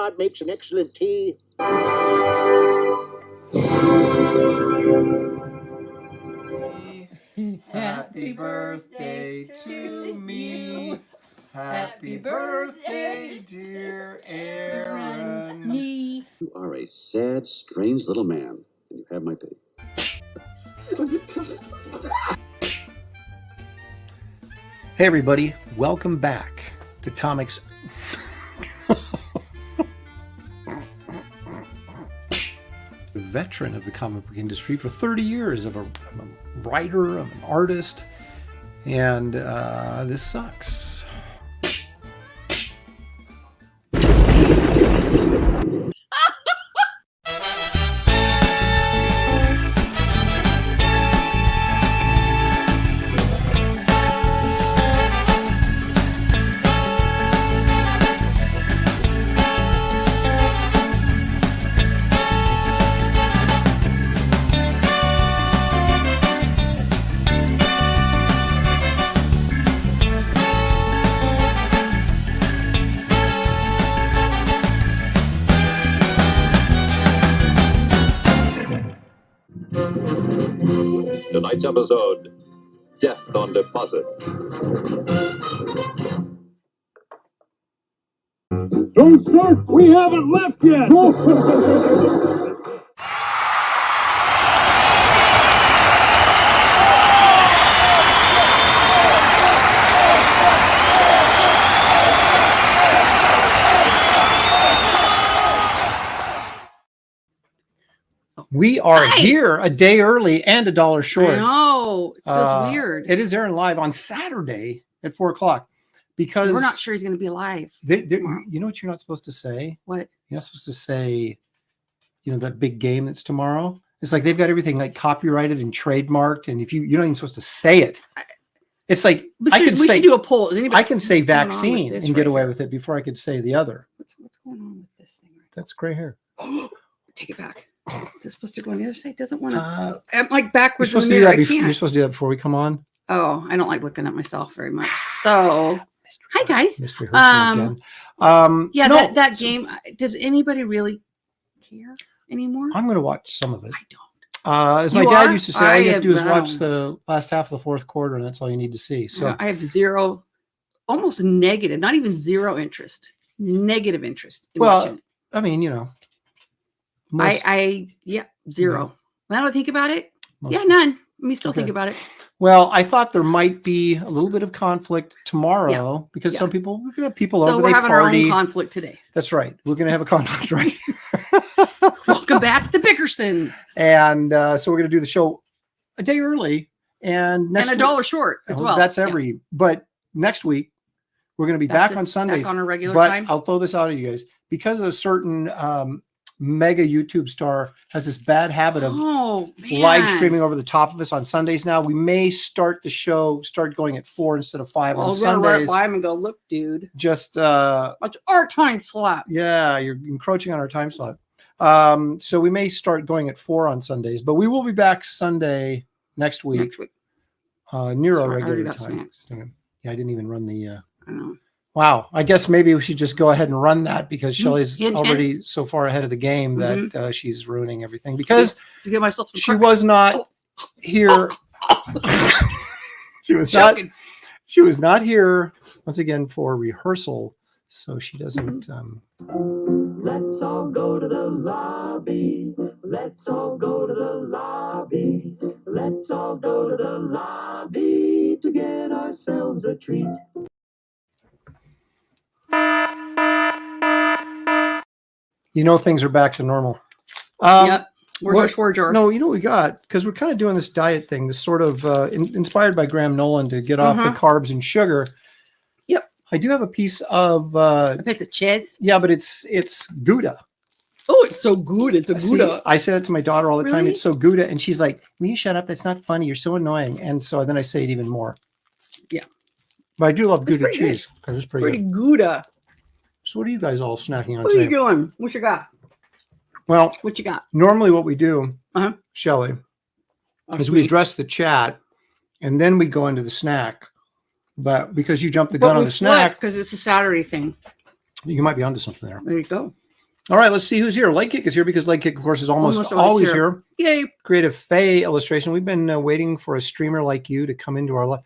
God makes an excellent tea. Happy birthday to me. Happy birthday, dear Aaron. Me. You are a sad, strange little man, and you have my pity. Hey everybody, welcome back to Tomic's veteran of the comic book industry for 30 years. I'm a writer, I'm an artist, and this sucks. Tonight's episode, Death on Deposit. Don't start! We haven't left yet! We are here a day early and $1 short. I know. It feels weird. It is airing live on Saturday at 4 o'clock because we're not sure he's going to be alive. You know what you're not supposed to say? What? You're not supposed to say, that big game that's tomorrow. It's like they've got everything like copyrighted and trademarked. And if you're not even supposed to say it. It's like we should do a poll. I can say vaccine and get away with it before I could say the other. What's going on with this thing? That's gray hair. Take it back. Is it supposed to go on the other side? It doesn't want to. I'm like backwards. You're supposed to do that before we come on. Oh, I don't like looking at myself very much. So, hi guys. Mystery again. Yeah, no, that game. Does anybody really care anymore? I'm going to watch some of it. I don't. As my dad used to say, all you have to do is watch the last half of the fourth quarter, and that's all you need to see. So I have zero, almost negative, not even zero interest, negative interest in watching it. I mean, zero. Now that I think about it, none. Let me still think about it. Well, I thought there might be a little bit of conflict tomorrow because some people, we're going to have people over. So we're having our own conflict today. That's right. We're going to have a conflict, right? Welcome back to Bickersons. And so we're going to do the show a day early and $1 short as well. That's but next week we're going to be back on Sundays. Back on a regular but time. I'll throw this out at you guys because a certain mega YouTube star has this bad habit of live streaming over the top of us on Sundays. Now we may start going at 4 instead of 5 on Sundays. We're right by him and go, look, dude. Just watch our time slot. Yeah, you're encroaching on our time slot. So we may start going at 4 on Sundays, but we will be back Sunday next week. Near our regular time. Yeah, I didn't even run the. I know. Wow. I guess maybe we should just go ahead and run that because Shelley's already so far ahead of the game that she's ruining everything because to get myself some she was not here. She was not here once again for rehearsal. So she doesn't. Let's all go to the lobby. Let's all go to the lobby. Let's all go to the lobby to get ourselves a treat. Things are back to normal. Yep. Where's our swear jar? No, we got, because we're kind of doing this diet thing, this sort of inspired by Graham Nolan to get off the carbs and sugar. Yep. I do have a piece of. A piece of cheese? Yeah, but it's Gouda. Oh, it's so good. It's a Gouda. I say that to my daughter all the time. It's so Gouda. And she's like, will you shut up? That's not funny. You're so annoying. And so then I say it even more. Yeah. But I do love Gouda cheese because it's pretty good. Gouda. So what are you guys all snacking on today? What are you doing? What you got? Well, what you got? Normally what we do, Shelley, is we address the chat and then we go into the snack. But because you jumped the gun on the snack. Because it's a Saturday thing. You might be onto something there. There you go. All right, let's see who's here. Leg Kick is here because Leg Kick, of course, is almost always here. Yay. Creative Faye illustration. We've been waiting for a streamer like you to come into our life.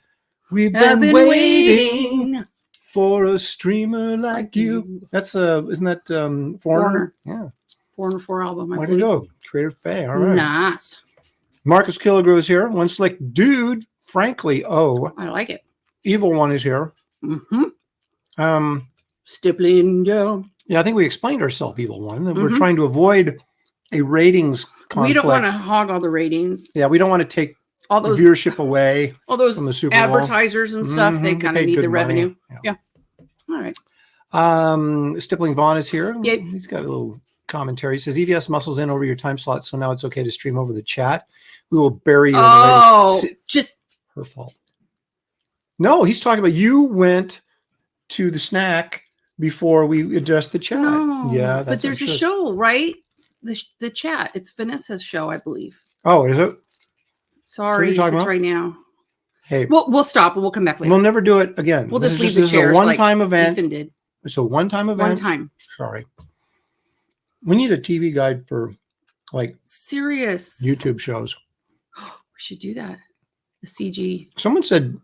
We've I've been been waiting for a streamer like you. That's isn't that Foreigner? Yeah. Foreigner 4 album. Way to go. Creative Faye. All right. Nice. Marcus Killigrew is here. One Slick Dude. Frankly, I like it. Evil One is here. Stippling, yeah. Yeah, I think we explained ourselves, Evil One. That we're trying to avoid a ratings conflict. We don't want to hog all the ratings. Yeah, we don't want to take All those viewership away. All those from the Super Bowl. advertisers and stuff, they kind of need the revenue. Yeah. All right. Stippling Vaughn is here. Yeah. He's got a little commentary. He says EVS muscles in over your time slot, so now it's okay to stream over the chat. We will bury you in the just her fault. No, he's talking about you went to the snack before we addressed the chat. no. Yeah, but there's a show, right? The chat. It's Vanessa's show, I believe. Oh, is it? Sorry, talking it's about? right now. Hey, We'll stop and we'll come back later. we'll never do it again. We'll This just is leave the this is a chairs one-time like event. Ethan did. It's a one-time event. One time. Sorry. We need a TV guide for like Serious. YouTube shows. We should do that. The CG. Someone said,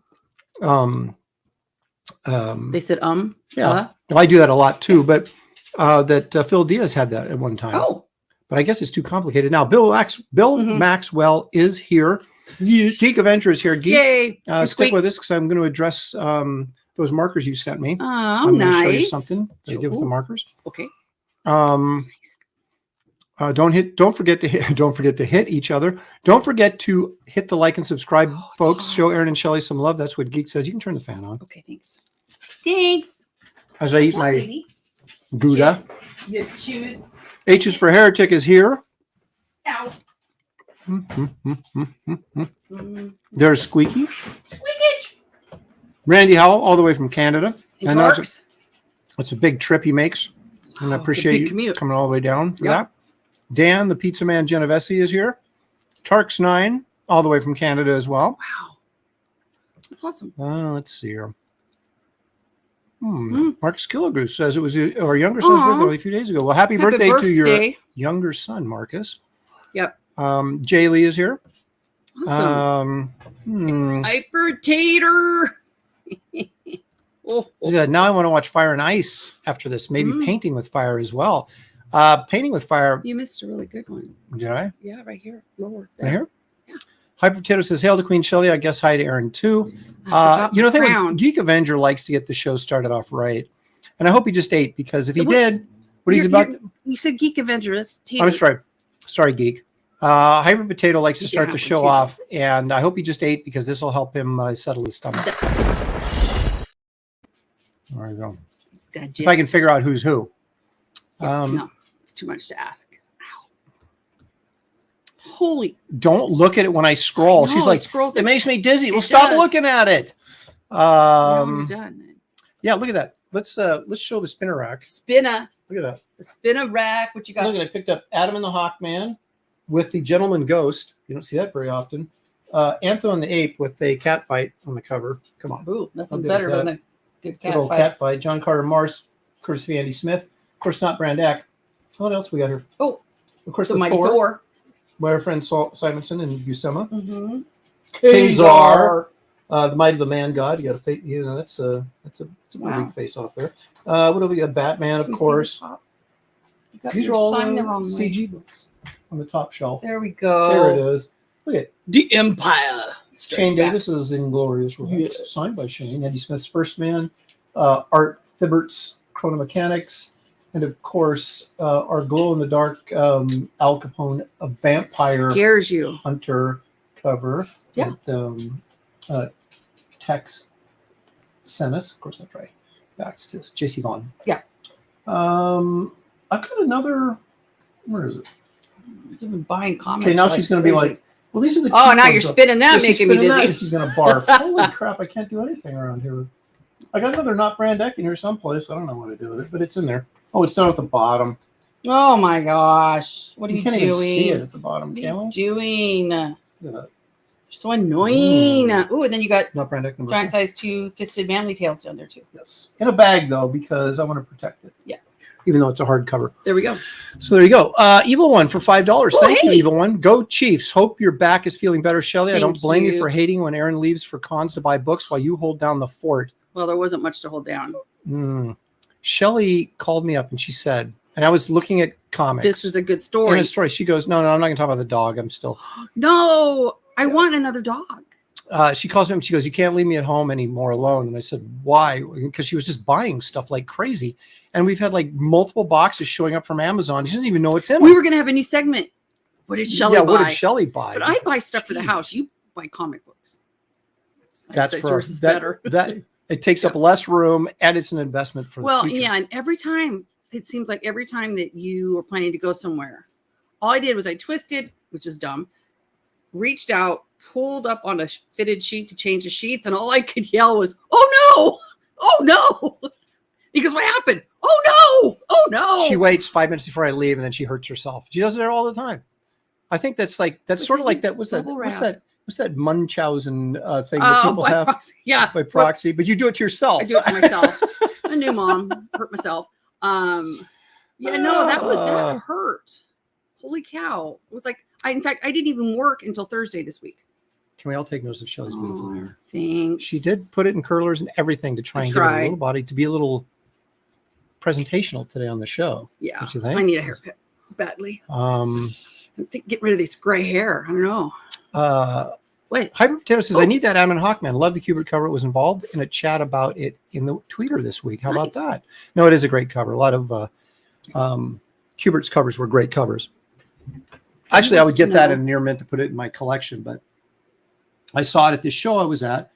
They said yeah, well, I do that a lot too, but that Phil Diaz had that at one time. Oh. But I guess it's too complicated now. Bill Maxwell is here. Yes. Geek Avenger is here. Geek, Yay. stick with us because I'm going to address those markers you sent me. Oh, I'm going to show you nice. something that I did with the markers. Okay. Don't forget to hit each other. Don't forget to hit the like and subscribe, folks. Show Aaron and Shelley some love. That's what Geek says. You can turn the fan on. Okay, thanks. Thanks. As I eat my Gouda. You choose. H is for Heretic is here. Ow. There's Squeaky. Squeakage. Randy Howell, all the way from Canada. It And works. it's a big trip he makes. And I appreciate big you commute. coming all the way down for Yep. that. Dan, the Pizza Man Genovese is here. Tarks9, all the way from Canada as well. Wow. That's awesome. Let's see here. Marcus Killigrew says it was our younger son's birthday only a few days ago. Well, happy birthday to your younger son, Marcus. Yep. Jay Lee is here. Awesome. Hmm. Hyper tater. Yeah, now I want to watch Fire and Ice after this. Maybe Painting with Fire as well. Painting with Fire. You missed a really good one. Did I? Yeah, right here. Lower. Right here? Yeah. Hyper Potato says, hail to Queen Shelley. I guess hi to Aaron too. The thing with Geek Avenger likes to get the show started off right. And I hope he just ate because if he did, what he's about to... You said Geek Avenger. I'm sorry. Sorry, Geek. Hyper Potato likes to start the show off, and I hope he just ate because this will help him settle his stomach. There you go. Digest. If I can figure out who's who. No, it's too much to ask. Ow. Holy. Don't look at it when I scroll. No, she's like, it makes me dizzy. Well, stop looking at it. You're done. Yeah, look at that. Let's show the spinner rack. Spinner. Look at that. The spinner rack. What you got? Look at I picked up Adam and the Hawkman with the Gentleman Ghost. You don't see that very often. Anthem and the Ape with a cat fight on the cover. Come on. Ooh, nothing better than a good cat fight. Cat fight. John Carter Morse, courtesy of Andy Smith. Of course, not Brand Eck. What else we got here? Oh, of course, the Mighty Thor. By our friend Saul Simonson and Buscema. Mm-hmm. Kazar. The Might of the Man God. You got a face. You know, that's a big face off there. What do we got? Batman, of course. These are all CG books on the top shelf. There we go. There it is. Look at The Empire. Shane Davis is Inglorious Rhymes, signed by Shane. Andy Smith's First Man. Art Thibbert's Chronomechanics. And of course, our glow-in-the-dark Al Capone, a vampire scares you hunter cover. Yeah. That, Tex Senis, of course, that's right. Back to this. JC Vaughn. Yeah. I've got another. Where is it? You've been buying comics. Okay, now she's going to be like, well, these are the. Oh, now you're spinning that, making me dizzy. She's going to barf. Holy crap! I can't do anything around here. I got another not Brand Eck in here someplace. I don't know what to do with it, but it's in there. Oh, it's down at the bottom. Oh my gosh! What are you can't doing? Even see it at the bottom, what can are we? you doing? Look at that. So annoying. Ooh, and then you got not Brand Eck number giant size 2-fisted manly tails down there too. Yes, in a bag though because I want to protect it. Yeah. even though it's a hardcover. There we go. So there you go. Evil One for $5. Thank you, hey. Evil One. Go Chiefs. Hope your back is feeling better, Shelley. I Thank don't blame you you. for hating when Aaron leaves for cons to buy books while you hold down the fort. Well, there wasn't much to hold down. Shelley called me up and she said, and I was looking at comics. This is a good story. In a story, she goes, no, I'm not going to talk about the dog. I'm still. No, I want another dog. She calls me up and she goes, you can't leave me at home anymore alone. And I said, why? Because she was just buying stuff like crazy. And we've had like multiple boxes showing up from Amazon. She didn't even know what's in We them. were going to have a new segment. What did Shelley buy? What did Shelley buy? But I buy stuff for the house. You buy comic books. That's I said for yours is better. that it takes up less room and it's an investment for the future. Yeah, and every time it seems like every time that you are planning to go somewhere, all I did was I twisted, which is dumb, reached out, pulled up on a fitted sheet to change the sheets, and all I could yell was, "Oh no! Oh no!" Because what happened? Oh no! Oh no! She waits 5 minutes before I leave and then she hurts herself. She does it all the time. I think that's sort of like that. What's that Munchausen thing that people by have proxy. Yeah, by proxy? But you do it to yourself. I do it to myself. A new mom hurt myself. Yeah, no, that hurt. Holy cow! It was like in fact, I didn't even work until Thursday this week. Can we all take notice of Shelley's beautiful hair? Thanks. She did put it in curlers and everything to try and give her a little body to be a little presentational today on the show. Yeah, don't you think? I need a haircut badly. I think get rid of this gray hair. I don't know. Wait. Hyper Potato says, I need that Ammon Hawkman. Love the Kubert cover. It was involved in a chat about it in the tweeter this week. How about that? No, it is a great cover. A lot of Kubert's covers were great covers. Actually, I would get that in near mint to put it in my collection, but I saw it at this show I was at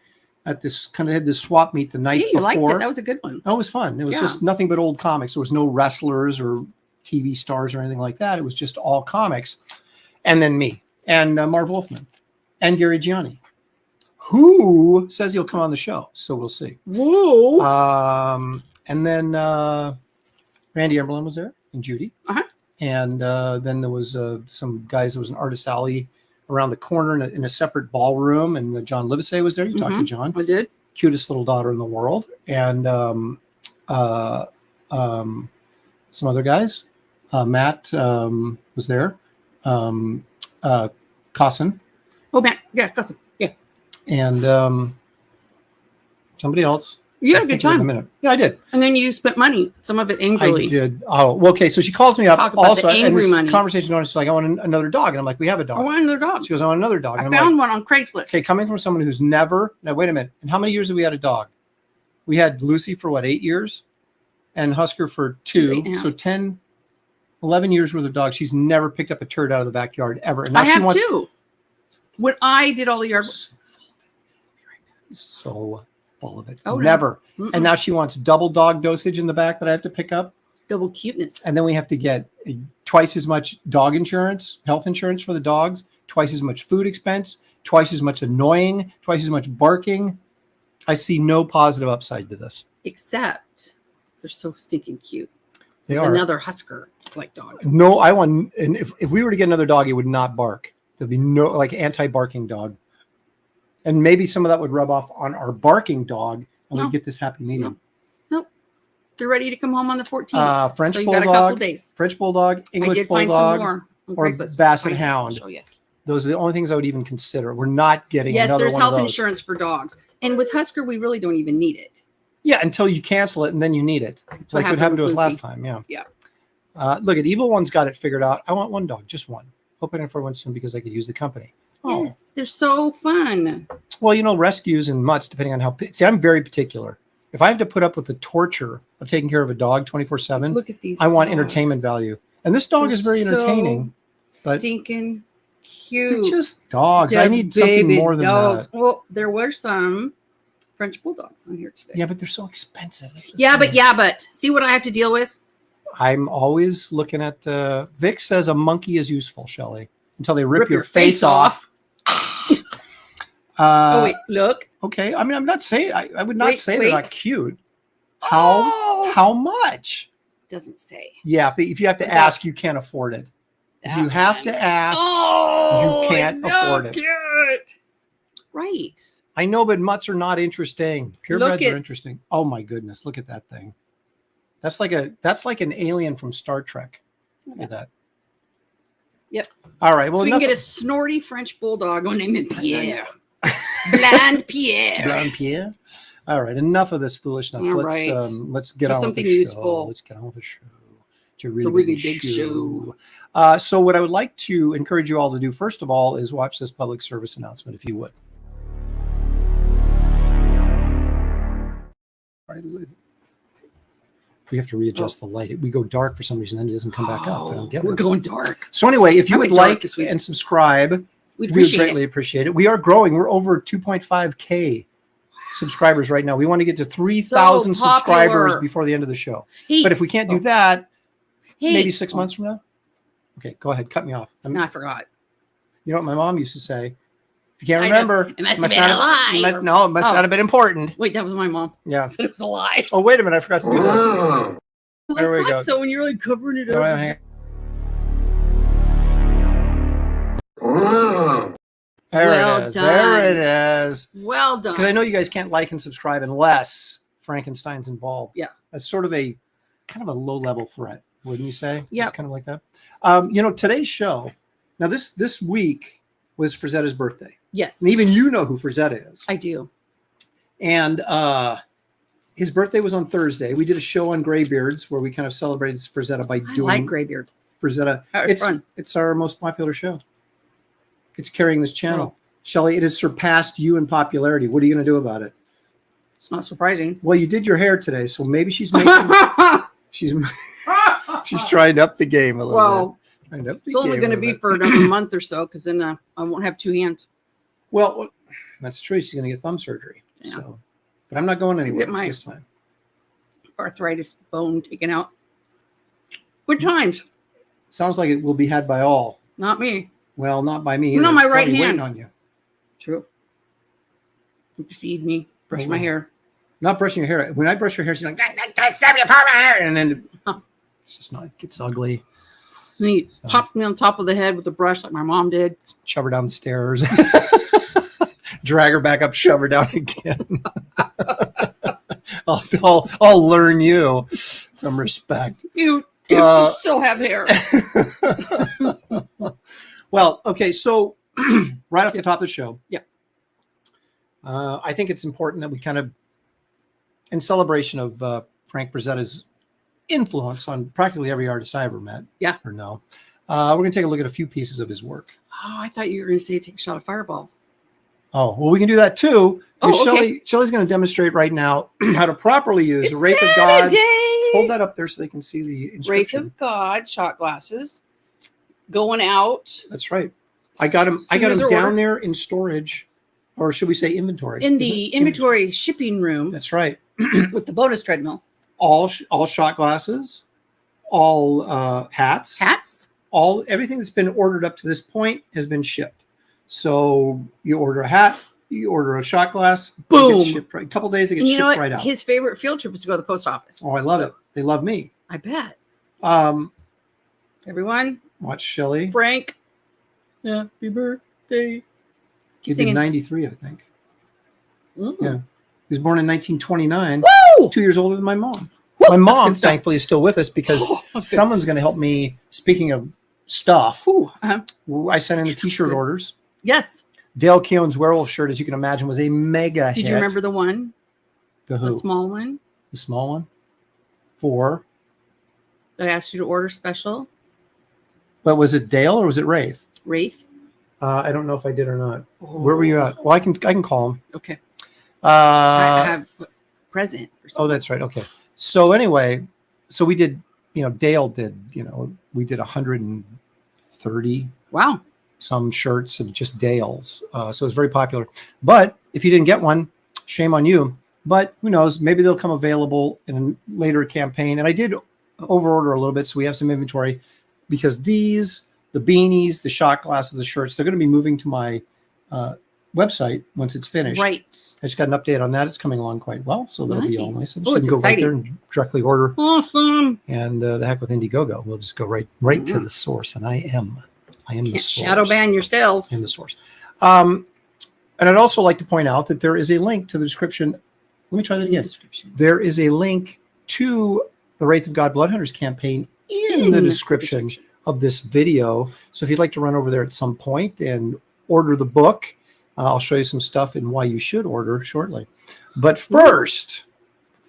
this kind of had this swap meet the night before. Liked it. That was a good one. That was fun. It was just nothing but old comics. There was no wrestlers or TV stars or anything like that. It was just all comics. And then me and Marv Wolfman and Gary Gianni, who says he'll come on the show. So we'll see. Whoa. And then Randy Emberlin was there and Judy. Uh-huh. And then there was some guys. There was an artist alley around the corner in a separate ballroom. And John Livesey was there. You talked to John. I did. Cutest little daughter in the world. And some other guys. Matt was there. Cossin. Oh, Matt. Yeah, Cossin. Yeah. And somebody else. You had a good time. In a minute. Yeah, I did. And then you spent money, some of it angrily. I did. Oh, well, okay. So she calls me up. Talk about Also, the and angry this money. conversation going, she's like, I want another dog. And I'm like, we have a dog. I want another dog. She goes, I want another dog. I and found I'm like, one on Craigslist. okay, coming from someone who's never, now wait a minute. And how many years have we had a dog? We had Lucy for what, 8 years? And Husker for 2. So 10, 11 years worth of dogs. She's never picked up a turd out of the backyard ever. And now I she have wants, too. When I did all the yard so full of it. Oh, no. Never. And now she wants double dog dosage in the back that I have to pick up. double cuteness. And then we have to get twice as much dog insurance, health insurance for the dogs, twice as much food expense, twice as much annoying, twice as much barking. I see no positive upside to this. Except they're so stinking cute. They It's are. another Husker like dog. No, I want, and if we were to get another dog, it would not bark. There'd be no like anti-barking dog. And maybe some of that would rub off on our barking dog and we'd get this happy medium. Nope. They're ready to come home on the 14th. French so you Bulldog, got a couple days. French Bulldog, I English did find some Bulldog, more on or Craigslist. Basset I'll Hound. show you. Those are the only things I would even consider. We're not getting Yes, another there's one of health those. insurance for dogs. And with Husker, we really don't even need it. Yeah, until you cancel it and then you need it. That's Like what happened to us with last Lucy. time. Yeah. Yeah. Look at Evil One's got it figured out. I want one dog, just one. Hoping for one soon because I could use the company. Oh, Yes, they're so fun. well, you know, rescues and mutts, depending on how. See, I'm very particular. If I have to put up with the torture of taking care of a dog 24/7, Look at these. I want dogs. entertainment value. And this dog They're is very entertaining. So but stinking They're cute. just dogs. I They're need something baby more than dogs. that. Well, there were some French bulldogs on here today. Yeah, but they're so expensive. That's the Yeah, thing. but see what I have to deal with? I'm always looking at Vic says a monkey is useful, Shelley, until they rip your face off. Oh, wait, look. Okay. I mean, I'm not saying I would not Wait, say wait. they're not cute. How Oh! how much? Doesn't say. Yeah, if you have to That- ask, you can't afford it. If you have to ask, Oh, you can't it's so afford it. Cute. Right. I know, but mutts are not interesting. Look Purebreds at- are interesting. Oh my goodness, look at that thing. That's like an alien from Star Trek. Look at that. Yep. All right. Well, So we can get a snorty French bulldog named Pierre. Bland Pierre. Bland Pierre. All right. Enough of this foolishness. All let's right. Let's get So on something with the useful. show. Let's get on with the show. It's It's a really big show. So what I would like to encourage you all to do, first of all, is watch this public service announcement, if you would. All right. We have to readjust the light. We go dark for some reason, then it doesn't come back up. I don't get it. We're going dark. So anyway, if you I would went dark like this week. and subscribe, We'd we would appreciate greatly it. appreciate it. We are growing. We're over 2.5K subscribers right now. We want to get to 3,000 So subscribers popular. before the end of the show. Hey, But if we can't do that, hey. maybe 6 months from now. Okay, go ahead. Cut me off. No, I forgot. You know what my mom used to say? If you can't I know. remember, It must have been a lie. It must Oh. not have been important. Wait, that was my mom. Yeah. Said it was a lie. Oh, wait a minute. I forgot to do that. There we I thought go. so when you're like covering it No, up. hang Wow. There Well it is. done. There it is. Well done. Because I know you guys can't like and subscribe unless Frankenstein's involved. Yeah. That's sort of a kind of a low level threat, wouldn't you say? Yep. It's kind of like that. Today's show. Now this week was Frazetta's birthday, Yes, and even you know who Frazetta is. I do. And his birthday was on Thursday. We did a show on Graybeards where we kind of celebrated Frazetta by I doing like graybeards. Frazetta. It's fun. It's our most popular show. It's carrying this channel. Oh. Shelley, it has surpassed you in popularity. What are you going to do about it? It's not surprising. Well, you did your hair today, so maybe she's making she's trying to up the game a little Well, bit. Trying to up the it's only game a going to little be bit. for another month or so, because then I won't have two hands. Well, that's true. She's going to get thumb surgery. Yeah. So, but I'm not going anywhere Get my- this time. Arthritis bone taken out. Good times. Sounds like it will be had by all. Not me. Well, not by me. No, either. my It's right already hand. waiting on you. True. You feed me, brush Oh, my wow. hair. Not brushing your hair. When I brush your hair, she's like, "Stop you, part my hair," and then Huh. it's just not. It gets ugly. And he So- popped me on top of the head with a brush like my mom did. Shove her down the stairs. Drag her back up. Shove her down again. I'll learn you some respect. You Uh, still have hair. Well, okay, so right off the top of the show, Yep. I think it's important that we kind of, in celebration of Frank Frazetta's influence on practically every artist I ever met, Yeah. or no, we're going to take a look at a few pieces of his work. Oh, I thought you were going to say take a shot of Fireball. Oh, well, we can do that too. Oh, okay. Shelley's going to demonstrate right now how to properly use It's the Wraith of God. Saturday! Hold that up there so they can see the Wraith inscription. of God shot glasses going out That's right. I got him. So here's down their order. there in storage, or should we say inventory? in Is the it? inventory shipping room That's right. with the bonus treadmill. All shot glasses, all hats, Hats? everything that's been ordered up to this point has been shipped. So you order a hat, you order a shot glass, it Boom. gets shipped right. A couple days, it And gets you know shipped what? right out. His favorite field trip is to go to the post office. Oh, I love So, it. They love me. I bet. Everyone, Everyone, watch Shelley. Frank, happy birthday. He did singing. 93, I think. Mm. Yeah. He was born in 1929. Woo! 2 years older than my mom. Woo! My That's mom, good stuff. thankfully, is still with us because Oh, that's good. someone's going to help me. Speaking of stuff, Ooh, I sent in the T-shirt good. orders. yes. Dale Keown's werewolf shirt, as you can imagine, was a mega Did hit. you remember the one? the The who? small one The small one? 4. that I asked you to order special? But was it Dale or was it Wraith? Wraith. I don't know if I did or not. Where were you at? Well, I can call him. Okay. I Uh, have a present. For oh, someone. that's right. Okay. So anyway, so we did. Dale did. We did 130 Wow. some shirts of just Dale's. So it was very popular. But if you didn't get one, shame on you. But who knows? Maybe they'll come available in a later campaign. And I did overorder a little bit, so we have some inventory because the beanies, the shot glasses, the shirts, they're going to be moving to my website once it's finished. Right. I just got an update on that. It's coming along quite well, so that'll be all Nice. nice. Oh, So it's you can go right there exciting. and directly order. Awesome. And the heck with Indiegogo, we'll just go right to the source. And I am the Can't source. shadow ban yourself. In the source. And I'd also like to point out that there is a link to the description. Let me try that again. Description. There is a link to the Wraith of God Blood Hunters campaign in the description of this video. So if you'd like to run over there at some point and order the book, I'll show you some stuff and why you should order shortly. But first,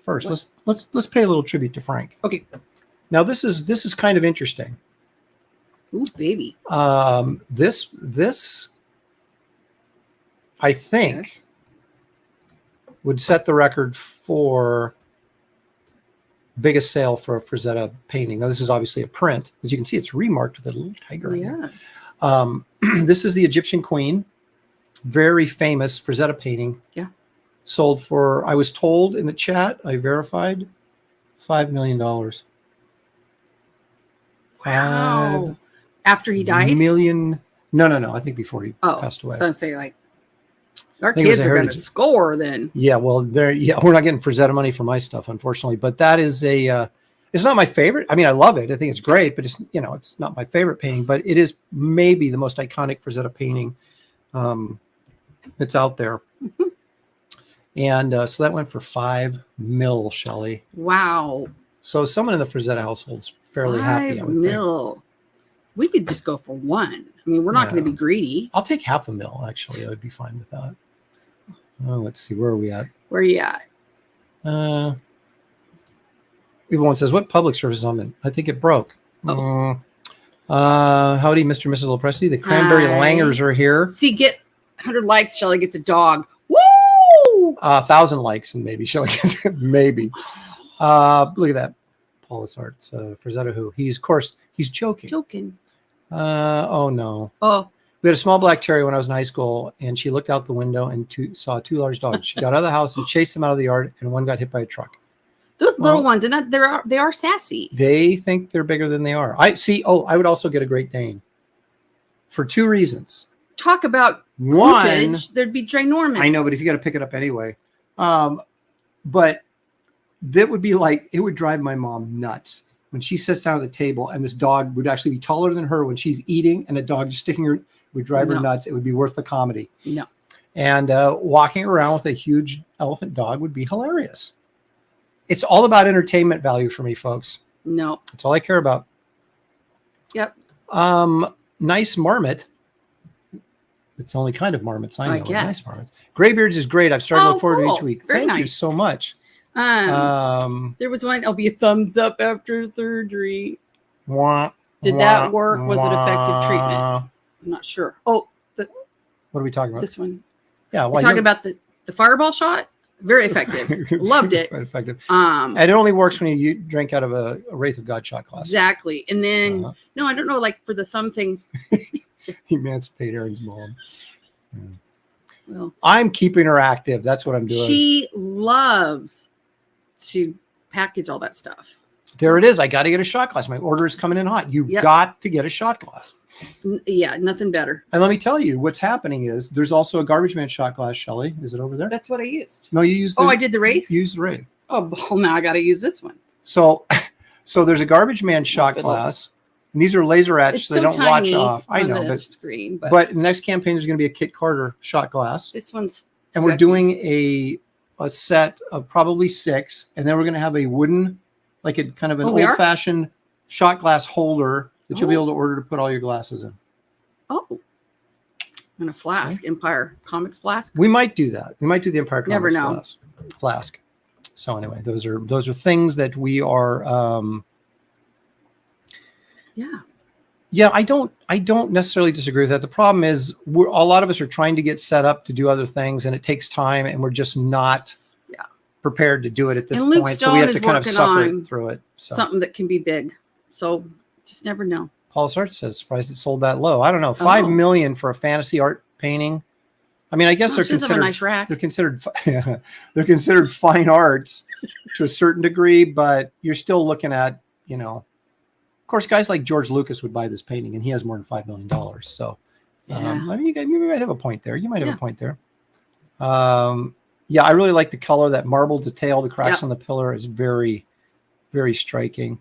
let's pay a little tribute to Frank. Okay. Now this is kind of interesting. Ooh, baby. This I think would set the record for biggest sale for a Frazetta painting. Now this is obviously a print. As you can see, it's remarked with a little tiger in there. This is the Egyptian Queen. Very famous Frazetta painting. Yeah. Sold for, I was told in the chat, I verified, $5 million. Wow. After he died? No. I think before he passed away. So I say like, our kids are going to score then. Yeah, well, we're not getting Frazetta money for my stuff, unfortunately. But that is it's not my favorite. I mean, I love it. I think it's great, but it's not my favorite painting. But it is maybe the most iconic Frazetta painting that's out there. And so that went for $5 million, Shelley. Wow. So someone in the Frazetta household's fairly happy. $5 million. We could just go for one. I mean, we're not going to be greedy. I'll take $500,000, actually. I would be fine with that. Oh, let's see. Where are we at? Where are you at? Everyone says, what public service I'm in? I think it broke. Oh. Howdy, Mr. and Mrs. Lopresti. The Cranberry Langers are here. See, get 100 likes, Shelley gets a dog. Woo! 1,000 likes, and maybe Shelley gets maybe. Look at that. Paul Sart's Frazetta who. He's joking. Oh, no. Oh. We had a small black terrier when I was in high school, and she looked out the window and saw two large dogs. She got out of the house and chased them out of the yard, and one got hit by a truck. Those little ones, and they are sassy. They think they're bigger than they are. I would also get a Great Dane for two reasons. Talk about one, there'd be ginormous. I know, but if you got to pick it up anyway, but that would be like, it would drive my mom nuts when she sits down at the table and this dog would actually be taller than her when she's eating, and the dog just sticking her would drive her nuts. It would be worth the comedy. No. And walking around with a huge elephant dog would be hilarious. It's all about entertainment value for me, folks. No. That's all I care about. Yep. Nice marmot. It's only kind of marmots. I know. Guess. Nice marmots. Graybeards is great. I've started to look forward to each week. Very Thank you nice. so much. There was one. I'll be a thumbs up after surgery. Did that work? Was it effective treatment? I'm not sure. Oh, what are we talking about? This one. Yeah. We're talking about the fireball shot. Very effective. Loved it. Quite effective. And it only works when you drink out of a Wraith of God shot glass. Exactly. And then no, I don't know. Like for the thumb thing. Emancipate Aaron's mom. Yeah. Well, I'm keeping her active. That's what I'm doing. She loves to package all that stuff. There it is. I got to get a shot glass. My order is coming in hot. You've got to get a shot glass. Yeah, nothing better. And let me tell you, what's happening is there's also a Garbage Man shot glass, Shelley. Is it over there? That's what I used. No, you used I did the Wraith? You used the Wraith. Oh, well, now I got to use this one. So there's a Garbage Man shot glass. And these are laser etched, so they don't watch off. I know, but screen, but in the next campaign, there's going to be a Kit Carter shot glass. This one's and we're doing a set of probably 6, and then we're going to have a wooden, like a kind of an old-fashioned shot glass holder that you'll be able to order to put all your glasses in. Oh, and a flask, Empire Comics flask. We might do that. We might do the Empire Comics Never know. Flask. So anyway, those are things that we are. Yeah, I don't necessarily disagree with that. The problem is a lot of us are trying to get set up to do other things, and it takes time, and we're just not prepared to do it at this point. So we have to kind of suffer through it. So. Something that can be big. So just never know. Paul Sart says, surprised it sold that low. I don't know. $5 million for a fantasy art painting. I mean, I guess they're considered a nice rack. They're considered fine arts to a certain degree, but you're still looking at, of course, guys like George Lucas would buy this painting, and he has more than $5 million. So, I mean, you might have a point there. You might have a point there. I really like the color. That marble detail, the cracks on the pillar is very, very striking.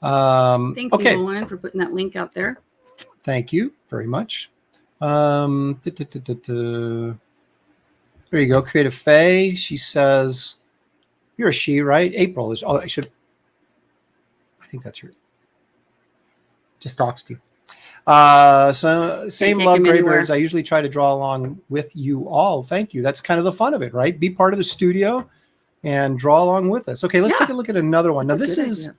Thanks, Nolan, for putting that link out there. Thank you very much. There you go. Creative Faye. She says, "You're a she, right?" April is. Oh, I should. I think that's your. Just talks to you. So same take love, him Graybeards. anywhere. I usually try to draw along with you all. Thank you. That's kind of the fun of it, right? Be part of the studio and draw along with us. Okay, let's take a look at another one. Now, That's a this good is,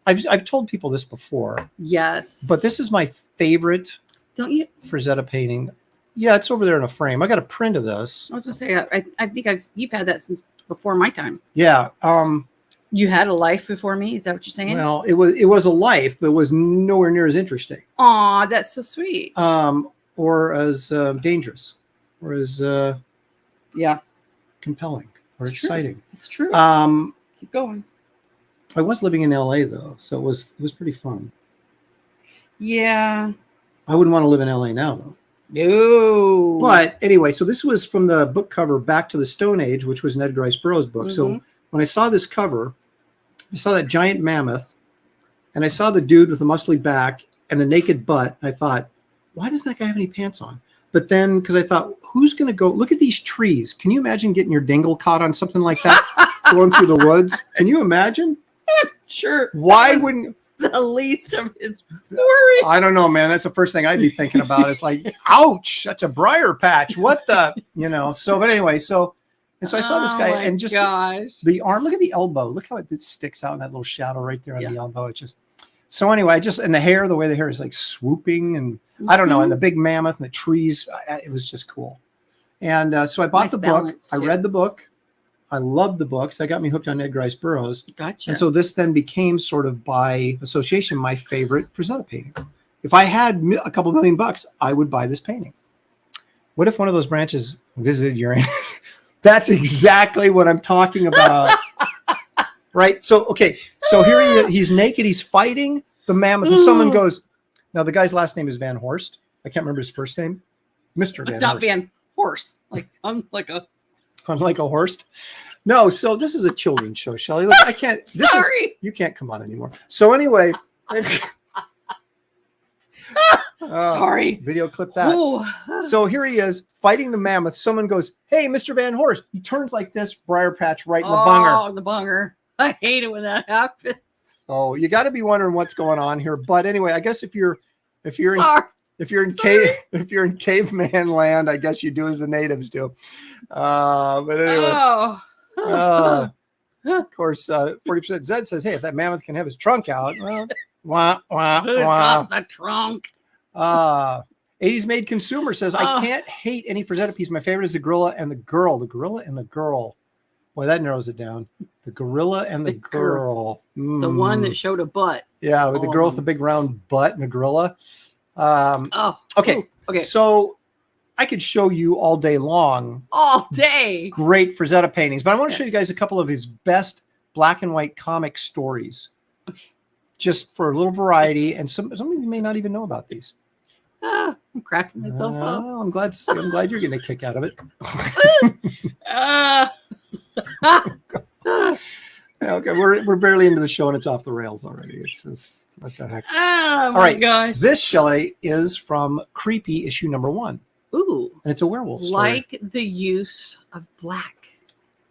idea. I've told people this before, Yes. but this is my favorite Don't you? Frazetta painting. Yeah, it's over there in a frame. I got a print of this. I was gonna say I think you've had that since before my time. Yeah. You had a life before me. Is that what you're saying? Well, it was a life, but it was nowhere near as interesting. Aw, that's so sweet. Or as dangerous, or as yeah, compelling, or It's true. exciting. it's true. Keep going. I was living in LA though, so it was pretty fun. Yeah. I wouldn't want to live in LA now though. No. But anyway, so this was from the book cover Back to the Stone Age, which was an Edgar Rice Burroughs book. So Mhm. when I saw this cover, I saw that giant mammoth, and I saw the dude with the muscly back and the naked butt. I thought, why doesn't that guy have any pants on? But then, because I thought, who's going to go look at these trees? Can you imagine getting your dingle caught on something like that going through the woods? Can you imagine? Sure. Why That was wouldn't? the least of his worries? I don't know, man. That's the first thing I'd be thinking about. It's like, ouch, that's a briar patch. What the, So, but anyway, and so I saw this Oh guy my and just gosh. the arm. Look at the elbow. Look how it sticks out in that little shadow right there on Yeah. the elbow. It just. So anyway, and the hair, the way the hair is like swooping, and I don't know, and the big mammoth and the trees. It was just cool. And so I bought Nice the book. balance, I too. read the book. I loved the book. So that got me hooked on Edgar Rice Burroughs. Gotcha. And so this then became sort of by association my favorite Frazetta painting. If I had a couple $1,000,000, I would buy this painting. What if one of those branches visited Uranus? That's exactly what I'm talking about. Right? So, okay. So here he is. He's naked. He's fighting the mammoth. And someone goes, now the guy's last name is Van Horst. I can't remember his first name. Mr. Van it's not Horst. Van Horse. Like I'm like a I'm like a horse. No, so this is a children's show, Shelley. Look, I can't. sorry. You can't come on anymore. So anyway, Sorry. video clip that. Oh. So here he is fighting the mammoth. Someone goes, "Hey, Mr. Van Horst." He turns like this, briar patch right in the bunger. Oh, the bunger. I hate it when that happens. So you got to be wondering what's going on here. But anyway, I guess if you're in Sorry. if you're in caveman land, I guess you do as the natives do. But anyway. Oh. Of course, 40% Zed says, "Hey, if that mammoth can have his trunk out, well, wah, wah, Who's wah." got the trunk? 80s Made Consumer says, "I can't hate any Frazetta piece. My favorite is the gorilla and the girl. The gorilla and the girl. Boy, that narrows it down. The gorilla and the girl. The one that showed a butt. Yeah, with the all girl of with the them. big round butt and the gorilla. Okay. Ooh, Okay. So I could show you all day long All day. great Frazetta paintings, but I want to show Yes. you guys a couple of his best black and white comic stories, Okay. just for a little variety. And some of you may not even know about these. I'm cracking myself up. I'm glad you're getting a kick out of it. Okay, we're barely into the show and it's off the rails already. It's just what the heck. Oh my All right, gosh. this, Shelley, is from Creepy issue #1, Ooh. and it's a werewolf story. Like the use of black.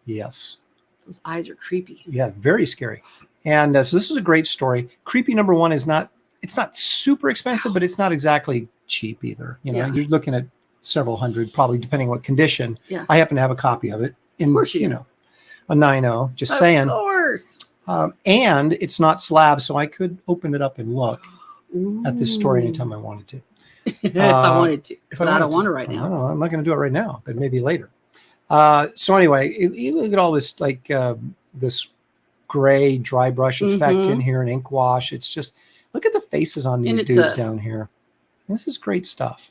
Yes. Those eyes are creepy. Yeah, very scary. And so this is a great story. Creepy #1 is not super expensive, but it's not exactly cheap either. Yeah. You're looking at several hundred, probably depending on what condition. Yeah. I happen to have a copy of it. In, Of course you do. a 9.0, just Of saying. course. And it's not slab, so I could open it up and look at this story Ooh. anytime I wanted to. if I wanted to. If But I don't wanted want to. to right now. No, I'm not going to do it right now, but maybe later. So anyway, you look at all this, like this gray dry brush effect Mhm. in here and ink wash. It's just, look at the faces on these And it's dudes a- down here. This is great stuff.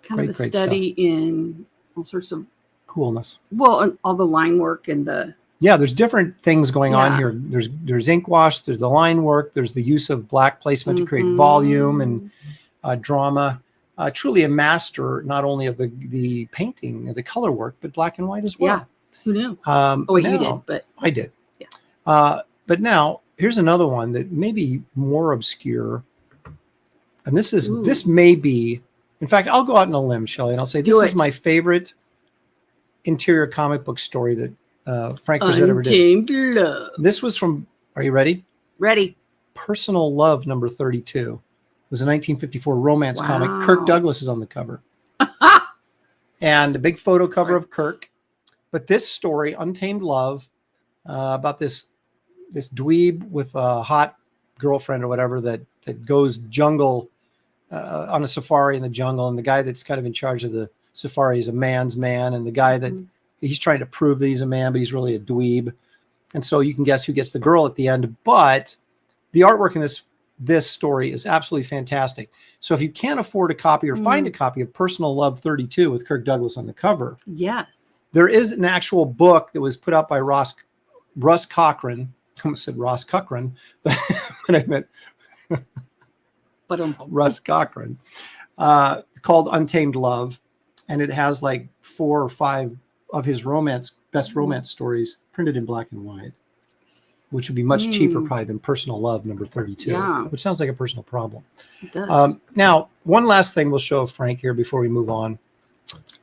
Kind of a great study in all sorts of, Coolness. well, and all the line work and the, Yeah, there's different things going on Yeah. here. There's ink wash, there's the line work, there's the use of black placement to create Mhm. volume and drama. Truly a master, not only of the painting, the color work, but black and white as well. yeah. Who knew? Oh, Oh, wait, you did, but I did. Yeah. But now here's another one that may be more obscure. And this may be, in fact, I'll go out on a limb, Shelley, and I'll say this Do is it. my favorite interior comic book story that Frank Frazetta ever did. Untamed Love. This was from, are you ready? Ready. Personal Love number 32. It was a 1954 romance comic. Wow. Kirk Douglas is on the cover. And a big photo cover of Kirk. But this story, Untamed Love, about this dweeb with a hot girlfriend or whatever that goes jungle on a safari in the jungle, and the guy that's kind of in charge of the safari is a man's man, and the guy that he's trying to prove that he's a man, but he's really a dweeb. And so you can guess who gets the girl at the end. But the artwork in this story is absolutely fantastic. So if you can't afford a copy or find a copy of Personal Love 32 with Kirk Douglas on the cover, yes, there is an actual book that was put out by Russ Cochran. I almost said Ross Cochran, but I meant Russ Cochran, called Untamed Love. And it has like 4 or 5 of his best romance stories printed in black and white, which would be much cheaper probably than Personal Love number 32, which sounds like a personal problem. It does. Now, one last thing we'll show Frank here before we move on.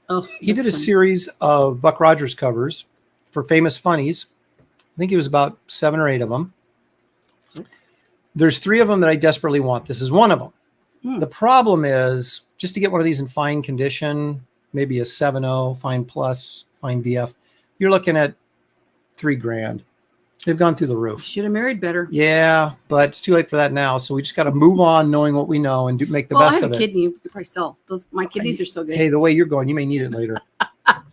Oh, he did a series of Buck Rogers covers for Famous Funnies. I think it was about 7 or 8 of them. There's 3 of them that I desperately want. This is one of them. The problem is, just to get one of these in fine condition, maybe a 7.0, fine plus, fine VF, you're looking at $3,000. They've gone through the roof. Should have married better. Yeah, but it's too late for that now. So we just got to move on, knowing what we know, and make the best of it. I have a kidney. You could probably sell those. My kidneys are so good. Hey, the way you're going, you may need it later.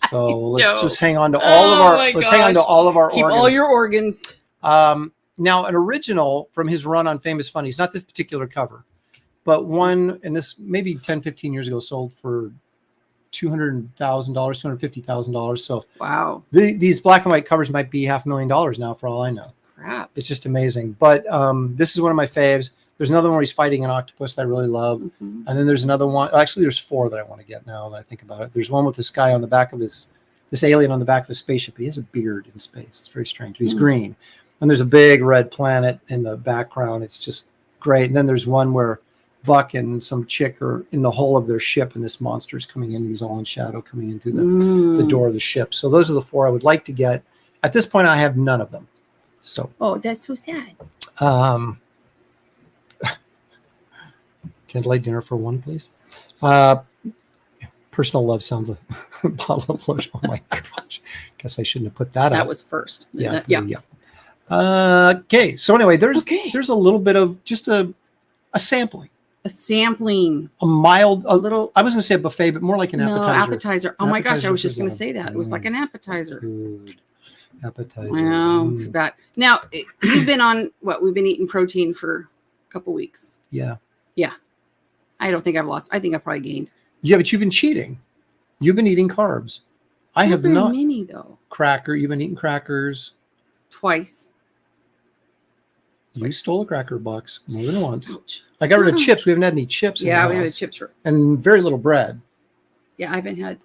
So let's just hang on to all of our. Let's hang on to all of our Keep organs. all your organs. Now, an original from his run on Famous Funnies, not this particular cover, but one, and this maybe 10, 15 years ago, sold for $200,000, $250,000. So wow, these black and white covers might be $500,000 now, for all I know. Crap, it's just amazing. But this is one of my faves. There's another one where he's fighting an octopus that I really love, and then there's another one. Actually, there's 4 that I want to get now that I think about it. There's one with this guy on the back of this alien on the back of a spaceship. He has a beard in space. It's very strange. He's green, and there's a big red planet in the background. It's just great. And then there's one where Buck and some chick are in the hull of their ship, and this monster is coming in. He's all in shadow coming into the door of the ship. So those are the 4 I would like to get. At this point, I have none of them. So that's so sad. Candlelight dinner for 1, please. Personal Love sounds like a bottle of lotion. Oh my gosh! Guess I shouldn't have put that. That up. was first. Yeah. Okay. So anyway, there's a little bit of just a sampling. A sampling. A mild, a little. I was going to say a buffet, but more like an appetizer. No, appetizer. Oh my gosh! I was just going to say that. It was like an appetizer. Food. Appetizer. I know. It's bad. Now you've been on what? We've been eating protein for a couple weeks. Yeah. Yeah. I don't think I've lost. I think I've probably gained. Yeah, but you've been cheating. You've been eating carbs. I have very not. Many though. You've been eating crackers. Twice. You stole a cracker box more than once. Ouch. I got rid of chips. We haven't had any chips. Yeah, we had chips and very little bread. Yeah, I haven't had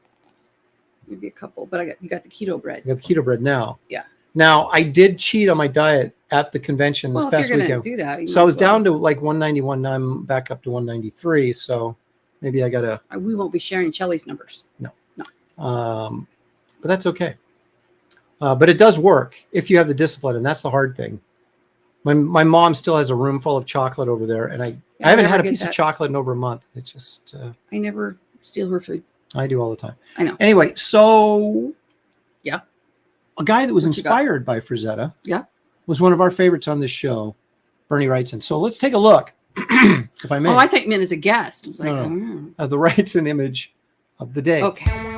maybe a couple, but you got the keto bread. I got the keto bread now. Yeah. Now I did cheat on my diet at the convention this past weekend. Do that, so I was down to like 191. Now I'm back up to 193. So maybe I gotta. We won't be sharing Shelley's numbers. No. But that's okay. But it does work if you have the discipline, and that's the hard thing. My mom still has a room full of chocolate over there, and I haven't had a piece of chocolate in over a month. It's just I never steal her food. I do all the time. I know. Anyway, so yeah, a guy that was inspired by Frazetta, was one of our favorites on this show. Bernie Wrightson. So let's take a look, if I may. Oh, I think meant as a guest. I was like, no. The Wrightson image of the day. Okay.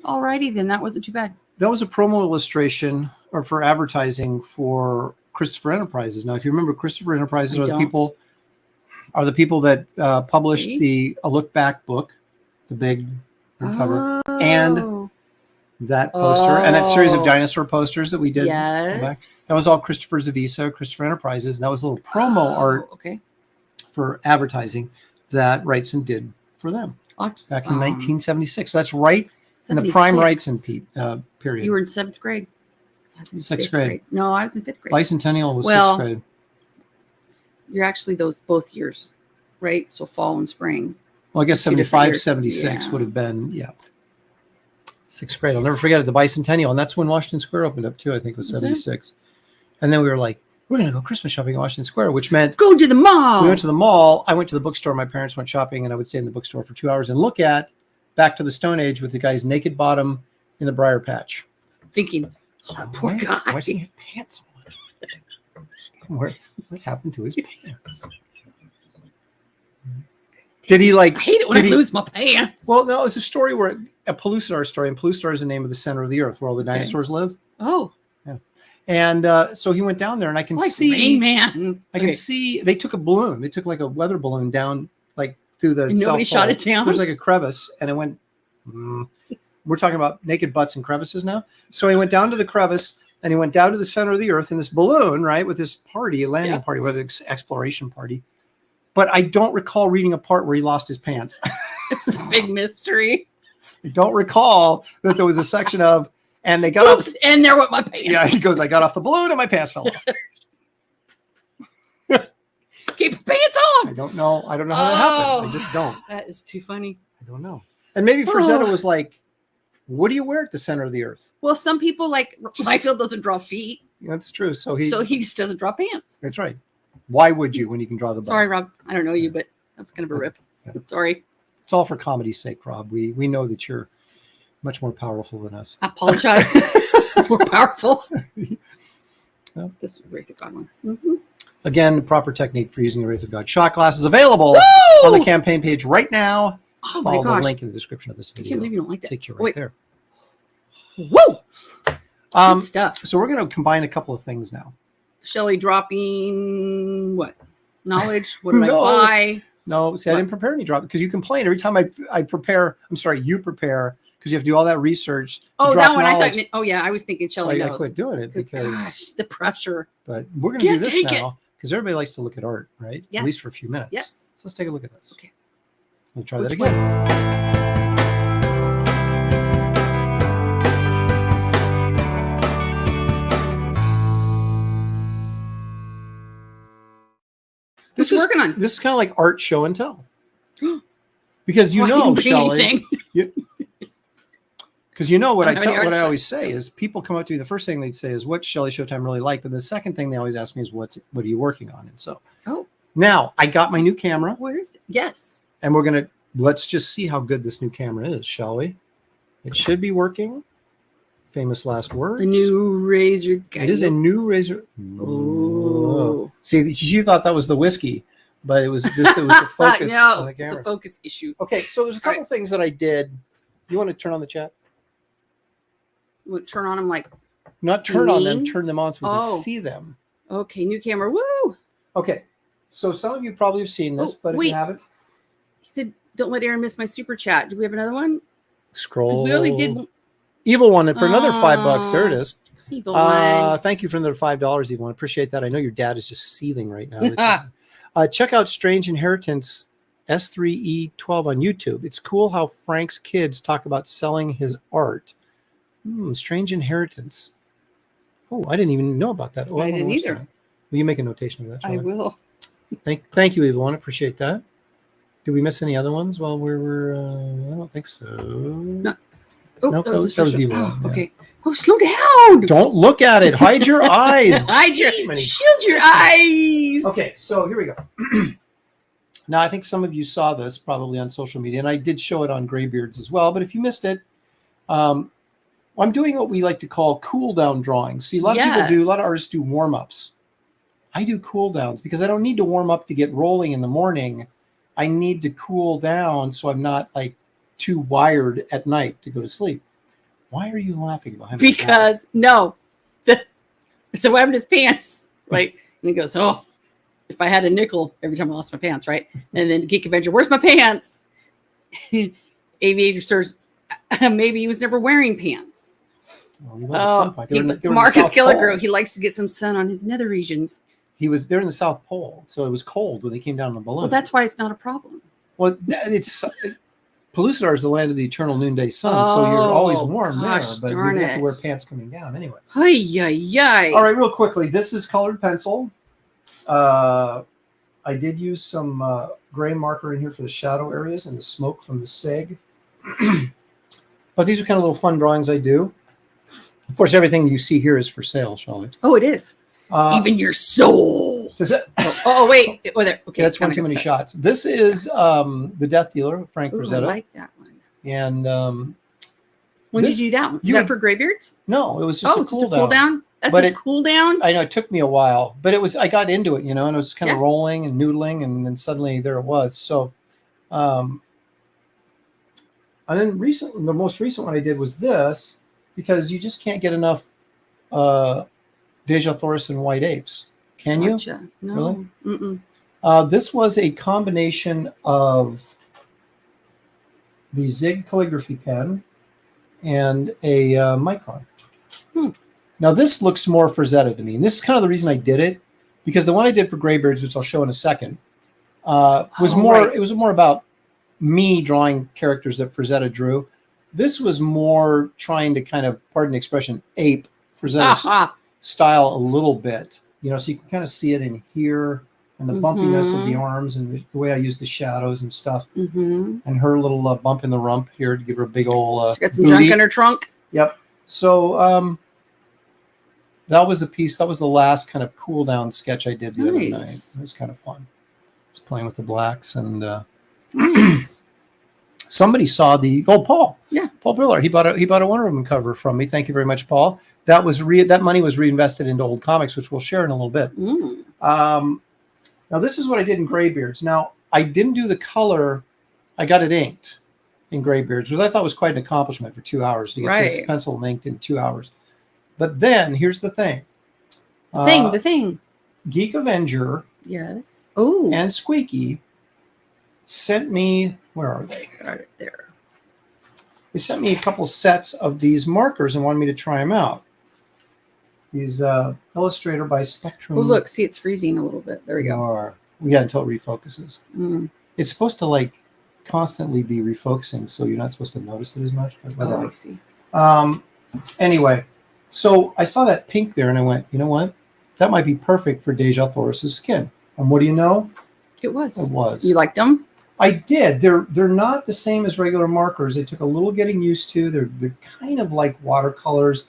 Alrighty then, that wasn't too bad. That was a promo illustration or for advertising for Christopher Enterprises. Now, if you remember, Christopher Enterprises are the people that published a Look Back book, the big cover, and that poster and that series of Oh. dinosaur posters that we did. Back. Yes. That was all Christopher Zavisa, Christopher Enterprises. And that was a little promo art Okay. for advertising that Wrightson did for them back in 1976. So that's right in the prime 76. Wrightson period. You were in 7th grade. I was in Sixth 5th grade. No, I was in 5th grade. Bicentennial was Well, 6th grade. You're actually those both years, right? So fall and spring. Well, I guess 2 different 75, years. 76 Yeah. would have been, 6th grade. I'll never forget it. The Bicentennial. And that's when Washington Square opened up too. I think it was Was it? 76. And then we were like, we're going to go Christmas shopping at Washington Square, which meant Go to the mall. we went to the mall. I went to the bookstore. My parents went shopping, and I would stay in the bookstore for 2 hours and look at Back to the Stone Age with the guy's naked bottom in the briar patch. Thinking, oh, poor guy. Why does he have pants on? What happened to his pants? Did he I hate it when I did he- lose my pants. Well, no, it's a story where a Pellucidar story, and Pellucidar is the name of the center of the earth where all the Okay. dinosaurs live. Oh, And so he went down there, and I can like see, Rain Man. I can see they took a balloon. They took like a weather balloon down, like through the. And nobody South shot Pole. it down? There's like a crevice, and it went. We're talking about naked butts and crevices now. So he went down to the crevice, and he went down to the center of the earth in this balloon, right, with this party, a landing party, whether it's exploration party. But I don't recall reading a part where he lost his pants. It's a big mystery. I don't recall that there was a section of, and they got Oops, and there went my pants. Yeah, he goes, I got off the balloon and my pants fell off. Keep your pants I on. don't know. I don't know how that happened. I just don't. That is too funny. I don't know. And maybe Frazetta was like, what do you wear at the center of the earth? Well, some people like Liefeld doesn't draw feet, That's true. So so he just doesn't draw pants. that's right. Why would you when you can draw the butt? Sorry, Rob. I don't know you, but that was kind of a rip. Yeah. Sorry. It's all for comedy's sake, Rob. We know that you're much more powerful than us. I apologize. More powerful. Well. This is the Wraith of God one. Mm-hmm. Again, the proper technique for using the Wraith of God shot glass is available Woo! on the campaign page right now. Just Oh my follow the gosh. link in the description of this I video. can't believe you don't like that. Take you right Wait. there. Woo! Good stuff. So we're going to combine a couple of things now. Shelley dropping what? Knowledge? What did No. I buy? No, see, I What? didn't prepare any drop because you complain every time I prepare. I'm sorry, you prepare because you have to do all that research. To Oh, drop that one. knowledge. I thought. Oh, yeah. I was thinking So Shelley I knows. quit doing it Because because. gosh, the pressure. But we're going to do Can't this take it. now because everybody likes to look at art, right? Yes. At least for a few minutes. Yes. So let's take a look at this. Okay. We'll try Which that again. What you working on? This is kind of like art show and tell. Because you Oh, I know, didn't bring Shelley, anything. because you know what I I don't have tell, any what I art always say is people come up to me. The first thing they'd say is, "What Shelley Showtime really like?" But the second thing they always ask me is, "What are you working on?" And so, Oh. now I got my new camera, Where is it? Yes. and let's just see how good this new camera is, shall we? It should be working. Famous last words. A new razor. It is a new razor. Oh. See, you thought that was the whiskey, but it was the focus no, on the it's camera. a focus issue. Okay, so there's a couple things that I did. You want to turn on the chat? We'll turn on them like, Not turn on them, mean? turn them on so we can Oh. see them. okay, new camera. Woo! Okay, so some of you probably have seen this, Oh, but if wait. you haven't, He said, "Don't let Aaron miss my super chat." Do we have another one? Because scroll. we only did Evil One for another $5. There it is. people one. Thank you for another $5, Evil One. Appreciate that. I know your dad is just seething right now. Check out Strange Inheritance S3E12 on YouTube. It's cool how Frank's kids talk about selling his art. Strange Inheritance. Oh, I didn't even know about that. Oh, I wanna didn't watch either. that. Will you make a notation of that? I Shelley? will. Thank you, Evil One. Appreciate that. Did we miss any other ones while we were? I don't think so. Oh, Nope, that was that was his first evil. one. Oh, Yeah. okay. Oh, slow down. Don't look at it. Hide your eyes. Hide your, Jiminy. shield your eyes. Okay, so here we go. Now, I think some of you saw this probably on social media, and I did show it on Graybeards as well. But if you missed it, I'm doing what we like to call cool down drawings. See, a lot of people do, a lot of artists do warm ups. I do cool downs because I don't need to warm up to get rolling in the morning. I need to cool down so I'm not like too wired at night to go to sleep. Why are you laughing behind me? Because no. So what happened to his pants? Right. And he goes, "Oh, if I had a nickel every time I lost my pants, right?" And then Geek Avenger, "Where's my pants?" Aviator Sirs, maybe he was never wearing pants. Well, he was at some point. They were in the Marcus South Killigrew, Pole. he likes to get some sun on his nether regions. He was there in the South Pole, so it was cold when they came down on the balloon. Well, that's why it's not a problem. Well, it's Pellucidar is the land of the eternal noonday sun, so you're always warm gosh, there, but you have to wear pants coming down anyway. Ay. All right, real quickly, this is colored pencil. I did use some gray marker in here for the shadow areas and the smoke from the SIG. But these are kind of little fun drawings I do. Of course, everything you see here is for sale, Shelley. Oh, it is. Even your soul. Does it? Wait. Oh, there. Okay, that's one too many shots. This is the Death Dealer, Frank Frazetta. I like that one. And when did you do that one? Was that for Graybeards? No, it was just a cool down. That's a cool down? I know it took me a while, but I got into it, and it was kind of rolling and noodling, and then suddenly there it was. So, and then the most recent one I did was this, because you just can't get enough Dejathoris and white apes. Can you? No. Really? Mm-mm. This was a combination of the Zig calligraphy pen and a Micron. Now this looks more Frazetta to me, and this is kind of the reason I did it, because the one I did for Graybeards, which I'll show in a second, was more. Right. It was more about me drawing characters that Frazetta drew. This was more trying to kind of, pardon the expression, ape Frazetta's style a little bit. So you can kind of see it in here, and the bumpiness of the arms, and the way I use the shadows and stuff, and her little bump in the rump here to give her a big old. She got some junk in her trunk. Yep. So that was a piece. That was the last kind of cool down sketch I did the other night. It was kind of fun. Just playing with the blacks, and somebody saw Paul. Yeah, Paul Briller. He bought a Wonder Woman cover from me. Thank you very much, Paul. That was that money was reinvested into old comics, which we'll share in a little bit. Now this is what I did in Graybeards. Now I didn't do the color. I got it inked in Graybeards, which I thought was quite an accomplishment for 2 hours to get this pencil and inked in 2 hours. But then here's the thing. The thing. Geek Avenger. Yes. Oh. And Squeaky sent me. Where are they? Right there. They sent me a couple sets of these markers and wanted me to try them out. These Illustrator by Spectrum. Oh, look. See, it's freezing a little bit. There we go. Yeah, until it refocuses. It's supposed to constantly be refocusing, so you're not supposed to notice it as much. But I see. Anyway, so I saw that pink there, and I went, you know what? That might be perfect for Dejathoris' skin. And what do you know? It was. You liked them? I did. They're not the same as regular markers. They took a little getting used to. They're kind of like watercolors.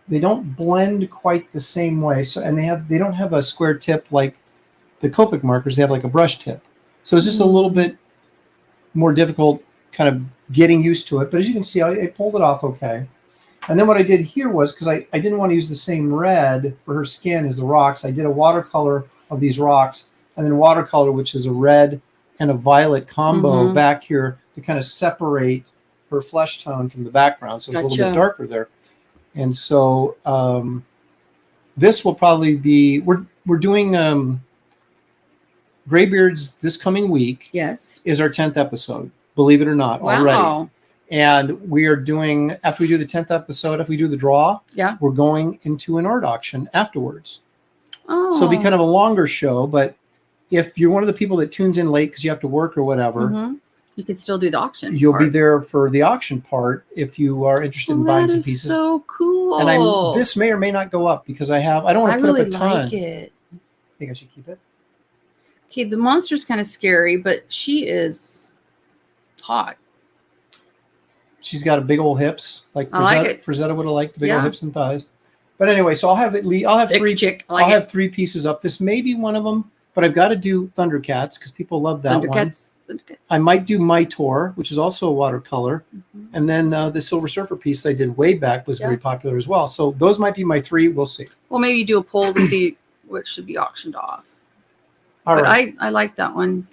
They don't blend quite the same way. So, and they don't have a square tip like the Copic markers. They have like a brush tip. So it's just a little bit more difficult kind of getting used to it. But as you can see, I pulled it off okay. And then what I did here was, because I didn't want to use the same red for her skin as the rocks, I did a watercolor of these rocks, and then watercolor, which is a red and a violet combo back here to kind of separate her flesh tone from the background. So it's a little bit darker there. And so this will probably be, we're doing Graybeards this coming week. Yes. Is our 10th episode, believe it or not, already. And we are doing, after we do the 10th episode, if we do the draw, we're going into an art auction afterwards. So it'll be kind of a longer show, but if you're one of the people that tunes in late because you have to work or whatever, you could still do the auction. You'll be there for the auction part if you are interested in buying some pieces. That is so cool. And this may or may not go up because I don't want to put up a ton. I like it. Think I should keep it? Okay, the monster's kind of scary, but she is hot. She's got a big old hips, like Frazetta would have liked the big old hips and thighs. But anyway, so I'll have three. I'll have 3 pieces up. This may be one of them, but I've got to do Thundercats because people love that one. I might do My Tor, which is also a watercolor, and then the Silver Surfer piece I did way back was very popular as well. So those might be my 3. We'll see. Well, maybe do a poll to see what should be auctioned off. All right. I like that one.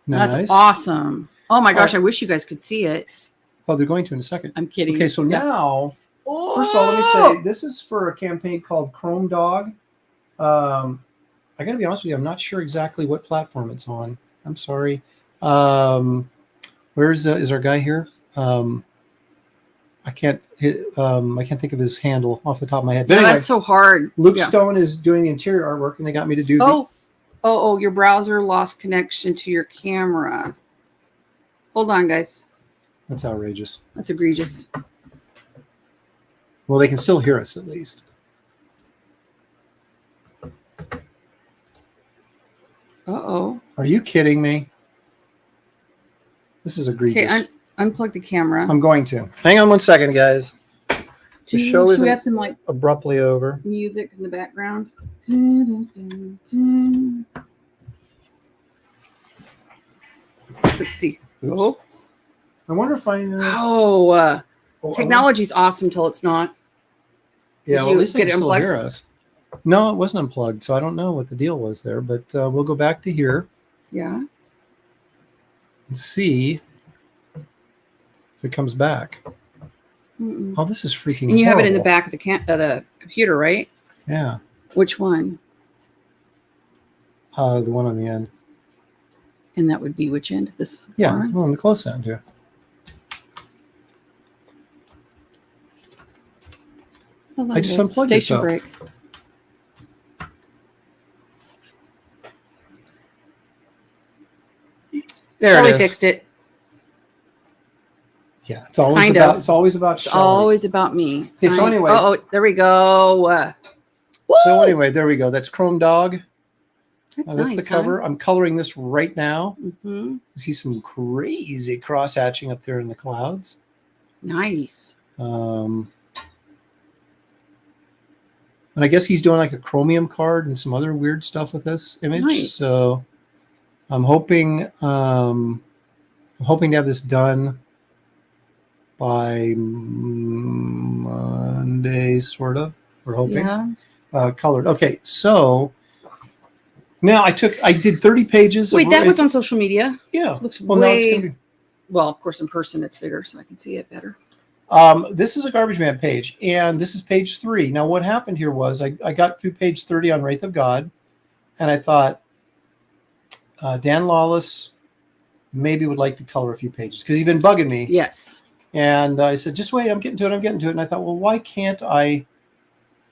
That's nice. Awesome. Oh my gosh, I wish you guys could see it. Well, they're going to in a second. I'm kidding. Okay, so now, first of all, let me say, this is for a campaign called Chrome Dog. I got to be honest with you, I'm not sure exactly what platform it's on. I'm sorry. Where's is our guy here? I can't think of his handle off the top of my head. But No, anyway, that's so hard. Luke Yeah. Stone is doing the interior artwork, and they got me to do. Oh, your browser lost connection to your camera. Hold on, guys. That's outrageous. That's egregious. Well, they can still hear us at least. Uh-oh. Are you kidding me? This is egregious. Okay, unplug the camera. I'm going to. Hang on one second, guys. The show Should isn't we have some like abruptly over. music in the background? Dun, dun, dun, dun. Let's see. Oops. Oh, I wonder if I. technology's awesome till it's not. Yeah, Did well, you at least they get can it still unplugged? hear us. No, it wasn't unplugged, so I don't know what the deal was there. But we'll go back to here Yeah. and see if it comes back. Mm-mm. Oh, this is freaking. And you have it in the horrible. back of the computer, right? Yeah, Which one? the one on the end. And that would be which end? This Yeah, far end? on the close end here. Hold I on, just guys. unplugged it, Station though. break. There Shelley it is. fixed it. Yeah, it's always Kind about. of. It's always about. It's Shelley. always about me. Okay, so anyway. Oh, there we go. So Woo! anyway, there we go. That's Chrome Dog. That's That's nice, the cover. I'm coloring this right now. Mm-hmm. You see some crazy cross hatching up there in the clouds. Nice. And I guess he's doing like a chromium card and some other weird stuff with this image. Nice. So I'm hoping to have this done by Monday, sort of. We're hoping. Yeah. Colored. Okay, so now I did 30 pages. Wait, that was on social media. Yeah. Looks Well, now it's way. gonna be. Well, of course, in person it's bigger, so I can see it better. This is a Garbage Man page, and this is page 3. Now, what happened here was I got through page 30 on Wraith of God, and I thought Dan Lawless maybe would like to color a few pages because he's been bugging me. Yes. And I said, just wait, I'm getting to it. And I thought, well, why can't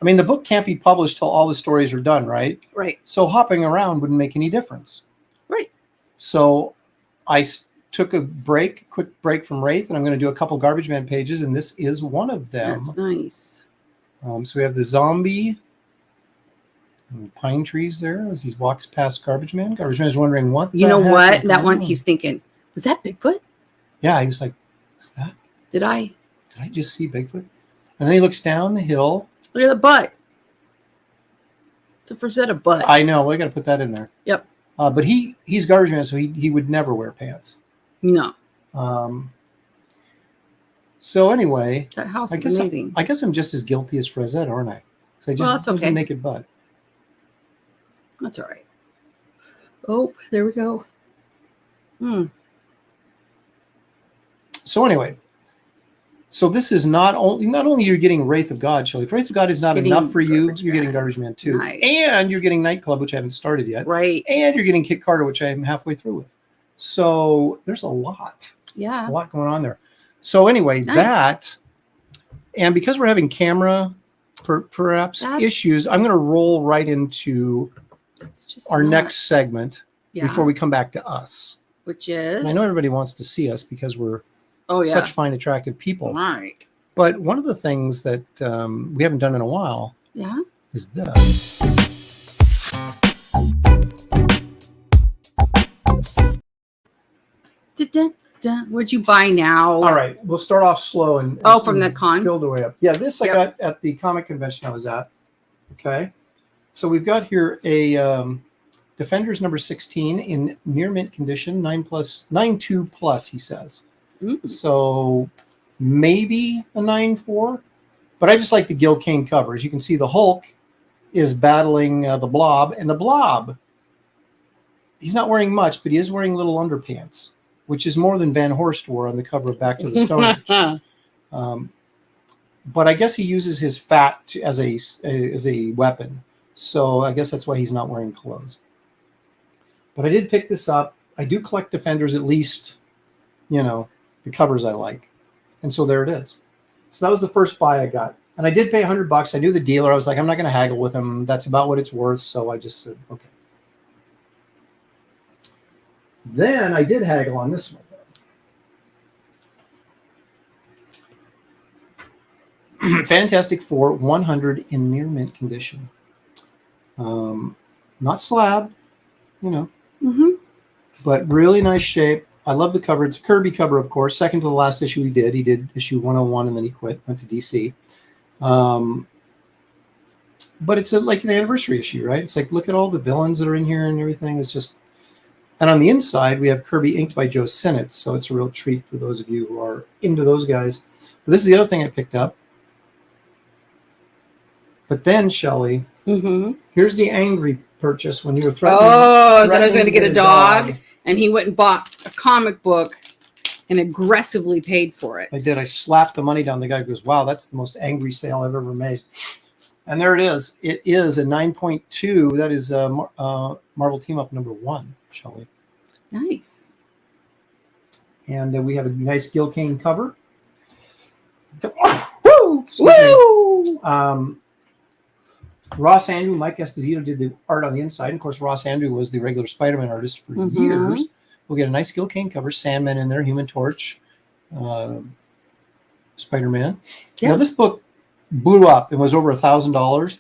I mean, the book can't be published till all the stories are done, right? Right. So hopping around wouldn't make any difference. Right. So I took a quick break from Wraith, and I'm going to do a couple Garbage Man pages, and this is one of them. That's nice. So we have the zombie and pine trees there as he walks past Garbage Man. Garbage Man is wondering what. You know the heck what? is That going one, on? he's thinking, was that Bigfoot? Yeah, he was like, Did I? did I just see Bigfoot? And then he looks down the hill. Look at the butt. It's a Frazetta butt. I know. We got to put that in there. Yep. But he's Garbage Man, so he would never wear pants. No. So anyway, That house I is guess amazing. I guess I'm just as guilty as Frazetta, aren't I? So I just Well, that's was a okay. naked butt. That's all right. Oh, there we go. So anyway, so this is not only you're getting Wraith of God, Shelley. If Wraith of God is not Getting enough for you, Garbage you're getting Man. Garbage Man too, Nice. and you're getting Nightclub, which I haven't started yet, Right. and you're getting Kit Carter, which I'm halfway through with. So there's a lot Yeah. going on there. So anyway, Nice. that, and because we're having camera perhaps That's- issues, I'm going to roll right into That's just our nuts. next segment Yeah. before we come back to us. Which is. And I know everybody wants to see us because we're Oh yeah. such fine, attractive people. Right. But one of the things that we haven't done in a while Yeah. is this. What'd you buy now? All right, we'll start off slow and Oh, from the con? build our way up. Yeah, this I Yep. got at the comic convention I was at. Okay, so we've got here a Defenders number 16 in near mint condition, 9.2 plus. He says. So maybe a 9.4, but I just like the Gil Kane cover. As you can see, the Hulk is battling the Blob, and the Blob, he's not wearing much, but he is wearing little underpants, which is more than Van Horst wore on the cover of Back to the Stone Age. But I guess he uses his fat as a weapon, so I guess that's why he's not wearing clothes. But I did pick this up. I do collect Defenders, at least, you know, the covers I like. And so there it is. So that was the first buy I got. And I did pay $100. I knew the dealer. I was like, I'm not going to haggle with him. That's about what it's worth. So I just said, okay. Then I did haggle on this one. Fantastic Four 100 in near mint condition. Not slab, you know, but really nice shape. I love the cover. It's a Kirby cover, of course. Second to the last issue he did. He did issue 101 and then he quit, went to DC. But it's like an anniversary issue, right? It's like, look at all the villains that are in here and everything. It's just, and on the inside, we have Kirby inked by Joe Sinnott. So it's a real treat for those of you who are into those guys. But this is the other thing I picked up. But then, Shelley, here's the angry purchase when you were threatening. Oh, that I was going to get a dog. And he went and bought a comic book and aggressively paid for it. I did. I slapped the money down. The guy goes, wow, that's the most angry sale I've ever made. And there it is. It is a 9.2. That is Marvel Team Up #1, Shelley. Nice. And we have a nice Gil Kane cover. Woo! Woo! Ross Andrew, Mike Esposito did the art on the inside. And of course, Ross Andrew was the regular Spider-Man artist for years. We'll get a nice Gil Kane cover, Sandman in there, Human Torch, Spider-Man. Yeah. Now, this book blew up and was over $1,000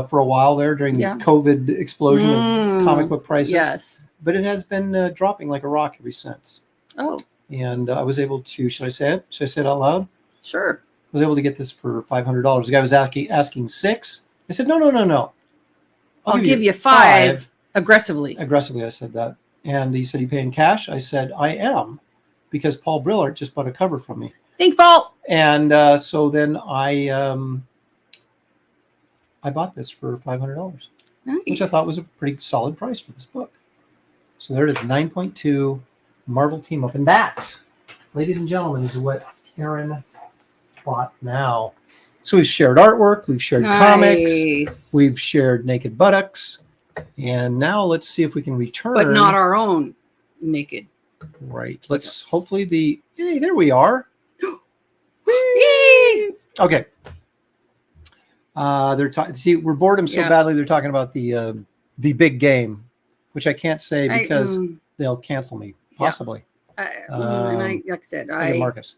for a while there during the COVID explosion of comic book prices. Yes. But it has been dropping like a rock ever since. Oh. And I was able to, should I say it? Should I say it out loud? Sure. I was able to get this for $500. The guy was asking $6. I said, no. I'll give you $5 aggressively. Aggressively, I said that. And he said, you paying cash? I said, I am, because Paul Brillard just bought a cover from me. Thanks, Paul. And so then I bought this for $500, Nice. which I thought was a pretty solid price for this book. So there it is, 9.2 Marvel Team Up. And that, ladies and gentlemen, is what Aaron bought now. So we've shared artwork, we've shared comics, we've shared naked buttocks, and now let's see if we can return. But not our own naked. Right. Let's hopefully hey, there we are. Okay. They're talking. See, we're bored so badly. They're talking about the big game, which I can't say because they'll cancel me possibly. And like I said, Marcus.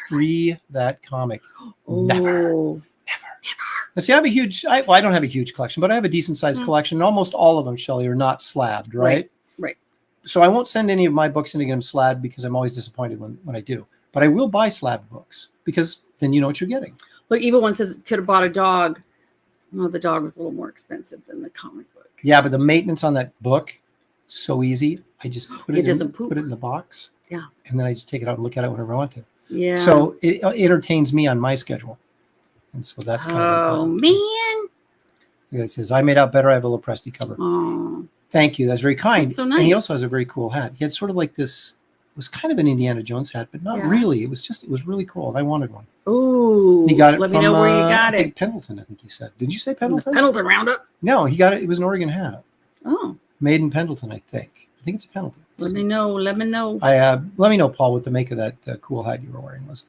Free that comic. Never. Now, see, I have a huge. I don't have a huge collection, but I have a decent sized collection. And almost all of them, Shelley, are not slabbed, right? Right. So I won't send any of my books in to get them slabbed because I'm always disappointed when I do. But I will buy slabbed books because then you know what you're getting. Look, Evil One says could have bought a dog. Well, the dog was a little more expensive than the comic book. Yeah, but the maintenance on that book so easy. I just put it in the box. Yeah. And then I just take it out and look at it whenever I want to. Yeah. So it entertains me on my schedule. And so that's kind of important. Man. It says, I made out better. I have a little Presti cover. Oh. Thank you. That's very kind. That's so nice. And he also has a very cool hat. He had sort of like this, it was kind of an Indiana Jones hat, but not really. It was really cool. And I wanted one. Ooh. He got it Let from, me know where you got it. Pendleton, I think he said. Did you say Pendleton? Pendleton Roundup? No, he got it. It was an Oregon hat. Oh. Made in Pendleton, I think. I think it's a Pendleton. Let me know. Let me know. Let me know, Paul, what the make of that cool hat you were wearing was.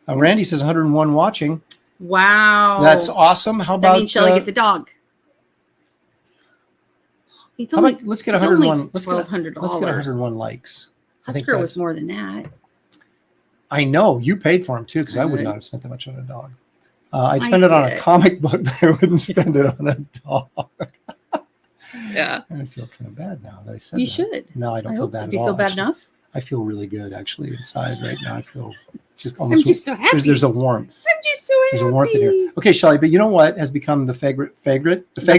Randy says 101 watching. Wow. That's awesome. How about... That means Shelley gets a dog. Let's get 101. Let's get $1,200. 101 likes. Husker was more than that. I know. You paid for him, too, because I would not have spent that much on a dog. I'd spend it on a comic book, but I wouldn't spend it on a dog. Yeah. I feel kind of bad now that I said you that. should. No, I don't feel bad at all. Do you feel bad enough? I feel really good, actually, inside right now. I feel just almost... I'm just so happy. There's a warmth. I'm just so happy. There's a warmth in here. Okay, Shelley, but you know what has become the favorite segment of the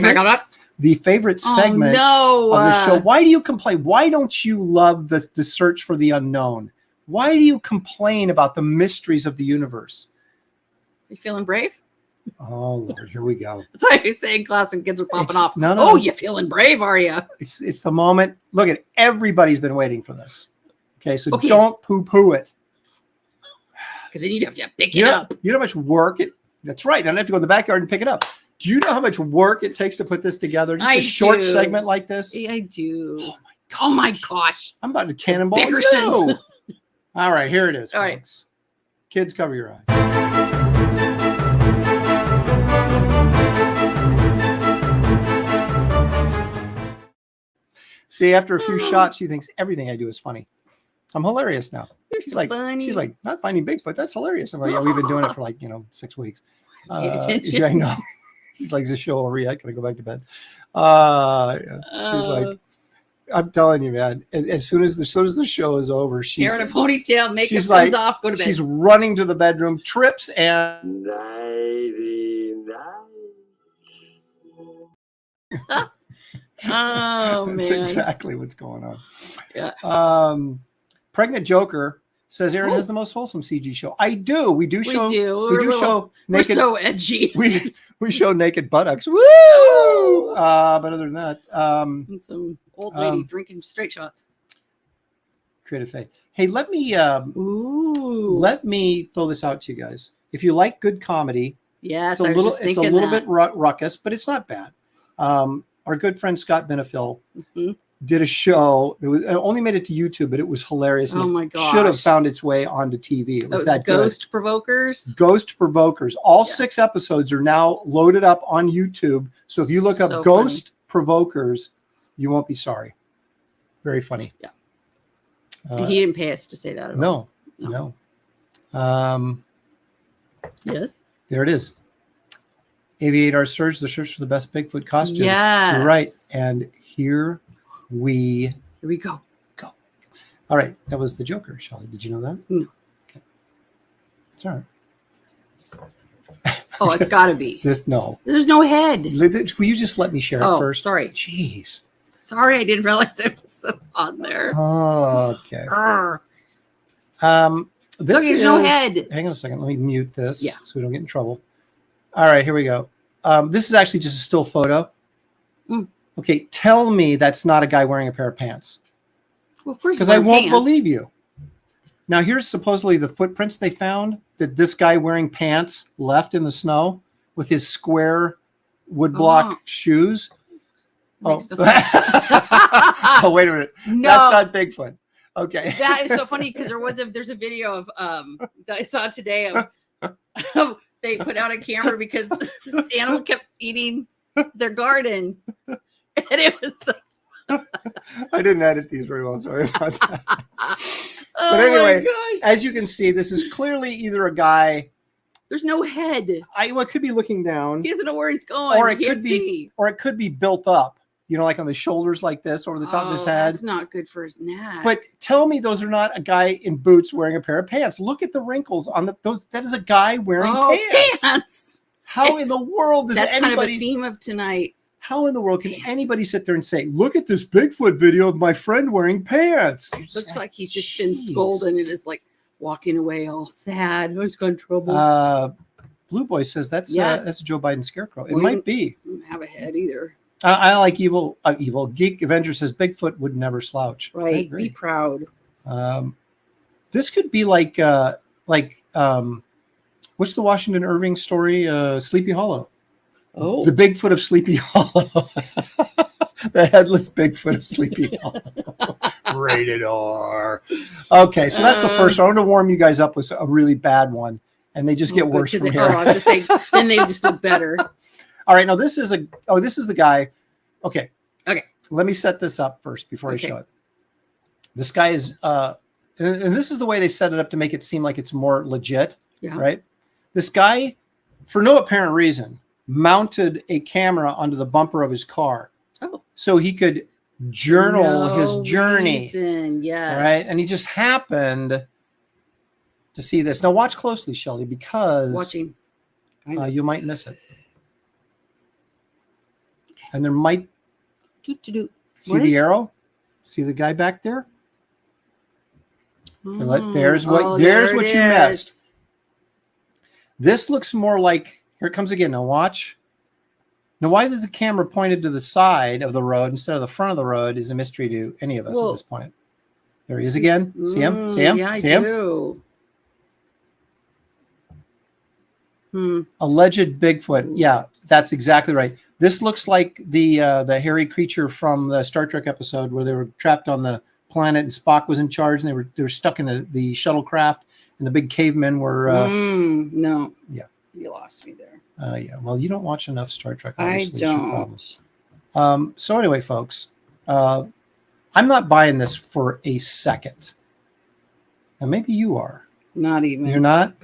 show? Why do you complain? Why don't you love the search for the unknown? Why do you complain about the mysteries of the universe? You feeling brave? Oh, Lord, here we go. That's why you're saying class and kids are popping off. No. Oh, you feeling brave, are you? It's the moment. Look at everybody's been waiting for this. Okay, so don't poo-poo it. Because then you'd have to pick it up. You know how much work that's right. I don't have to go in the backyard and pick it up. Do you know how much work it takes to put this together? Just a short segment like this? I do. Oh my Oh my gosh. I'm about to cannonball Bickersons. you. All right, here it is, All folks. right. Kids, cover your eyes. See, after a few shots, she thinks everything I do is funny. I'm hilarious now. You're She's so like, funny. not finding Bigfoot. That's hilarious. I'm like, yeah, we've been doing it for like 6 weeks. Pay attention. Yeah, I know. She's like, is the show over yet? Can I go back to bed? Yeah. She's like, I'm telling you, man. As soon as the show is over, she's hair in a ponytail, makeup she's comes like, off, go to bed. she's running to the bedroom, trips, and Nighty night. Oh that's man. exactly what's going on. Yeah. Pregnant Joker says Aaron has the most wholesome CG show. I do. We do show. Show We're naked. so edgy. We show naked buttocks. Woo! But other than that, And some old lady drinking straight shots. creative faith. Hey, let me throw this out to you guys. If you like good comedy, Yes, it's a little bit ruckus, but it's not bad. Our good friend Scott Benefiel did a show that it only made it to YouTube, but it was hilarious. Oh and my it gosh. should have found its way onto TV. It was that Ghost good. Provokers. Ghost Provokers. All 6 episodes are now loaded up on YouTube. So if you look up Ghost Provokers, you won't be sorry. Very funny. Yeah. He didn't pay us to say that at all. No. Yes. There it is. Aviator Surge, the search for the best Bigfoot costume. Yes. You're right. And here we go. All right. That was the Joker, Shelley. Did you know that? No. Okay. It's all right. Oh, it's got to be. No. There's no head. Will you just let me share it first? Sorry. Jeez. Sorry, I didn't realize it was on there. Okay. This there's no head. Hang on a second. Let me mute this so we don't get in trouble. All right, here we go. This is actually just a still photo. Okay, tell me that's not a guy wearing a pair of pants. Well, of course, because I won't believe you. Now, here's supposedly the footprints they found that this guy wearing pants left in the snow with his square woodblock shoes. Oh. Oh, wait a minute. No. That's not Bigfoot. Okay. That is so funny because there's a video of that I saw today of they put out a camera because this animal kept eating their garden. And it was I didn't edit these very well. Sorry about that. But anyway, as you can see, this is clearly either a guy. There's no head. It could be looking down. He doesn't know where he's going. Or it could be built up. Like on the shoulders like this over the top of his head. That's not good for his neck. But tell me those are not a guy in boots wearing a pair of pants. Look at the wrinkles on those. That is a guy wearing pants. How in the world does that's anybody... That's kind of a theme of tonight. How in the world can anybody sit there and say, look at this Bigfoot video of my friend wearing pants? Looks like he's just been scolded and is like walking away all sad. Oh, he's got in trouble. Blue Boy says that's a Joe Biden scarecrow. It might be. Don't have a head either. I like evil. Geek Avenger says Bigfoot would never slouch. Right. Be proud. This could be like what's the Washington Irving story? Sleepy Hollow. Oh. The Bigfoot of Sleepy Hollow. The headless Bigfoot of Sleepy Hollow. Rated R. Okay, so that's the first one. I want to warm you guys up with a really bad one, and they just get worse from here. I was just saying, then they just look better. All right, now this is the guy. Okay. Let me set this up first before I show it. This guy is, and this is the way they set it up to make it seem like it's more legit, right? This guy, for no apparent reason, mounted a camera onto the bumper of his car, so he could journal his journey. Yes. Right, and he just happened to see this. Now, watch closely, Shelley, because you might miss it. And there might see the arrow. See the guy back there. There's what you missed. This looks more like. Here it comes again. Now watch. Now, why is the camera pointed to the side of the road instead of the front of the road is a mystery to any of us at this point. There he is again. See him? See him? Yeah, see I him? Do. Alleged Bigfoot. Yeah, that's exactly right. This looks like the hairy creature from the Star Trek episode where they were trapped on the planet and Spock was in charge, and they were stuck in the shuttlecraft, and the big cavemen were. No. Yeah. You lost me there. Yeah. Well, you don't watch enough Star Trek. Obviously. I don't. So anyway, folks, I'm not buying this for a second. Now maybe you are. Not even. You're not.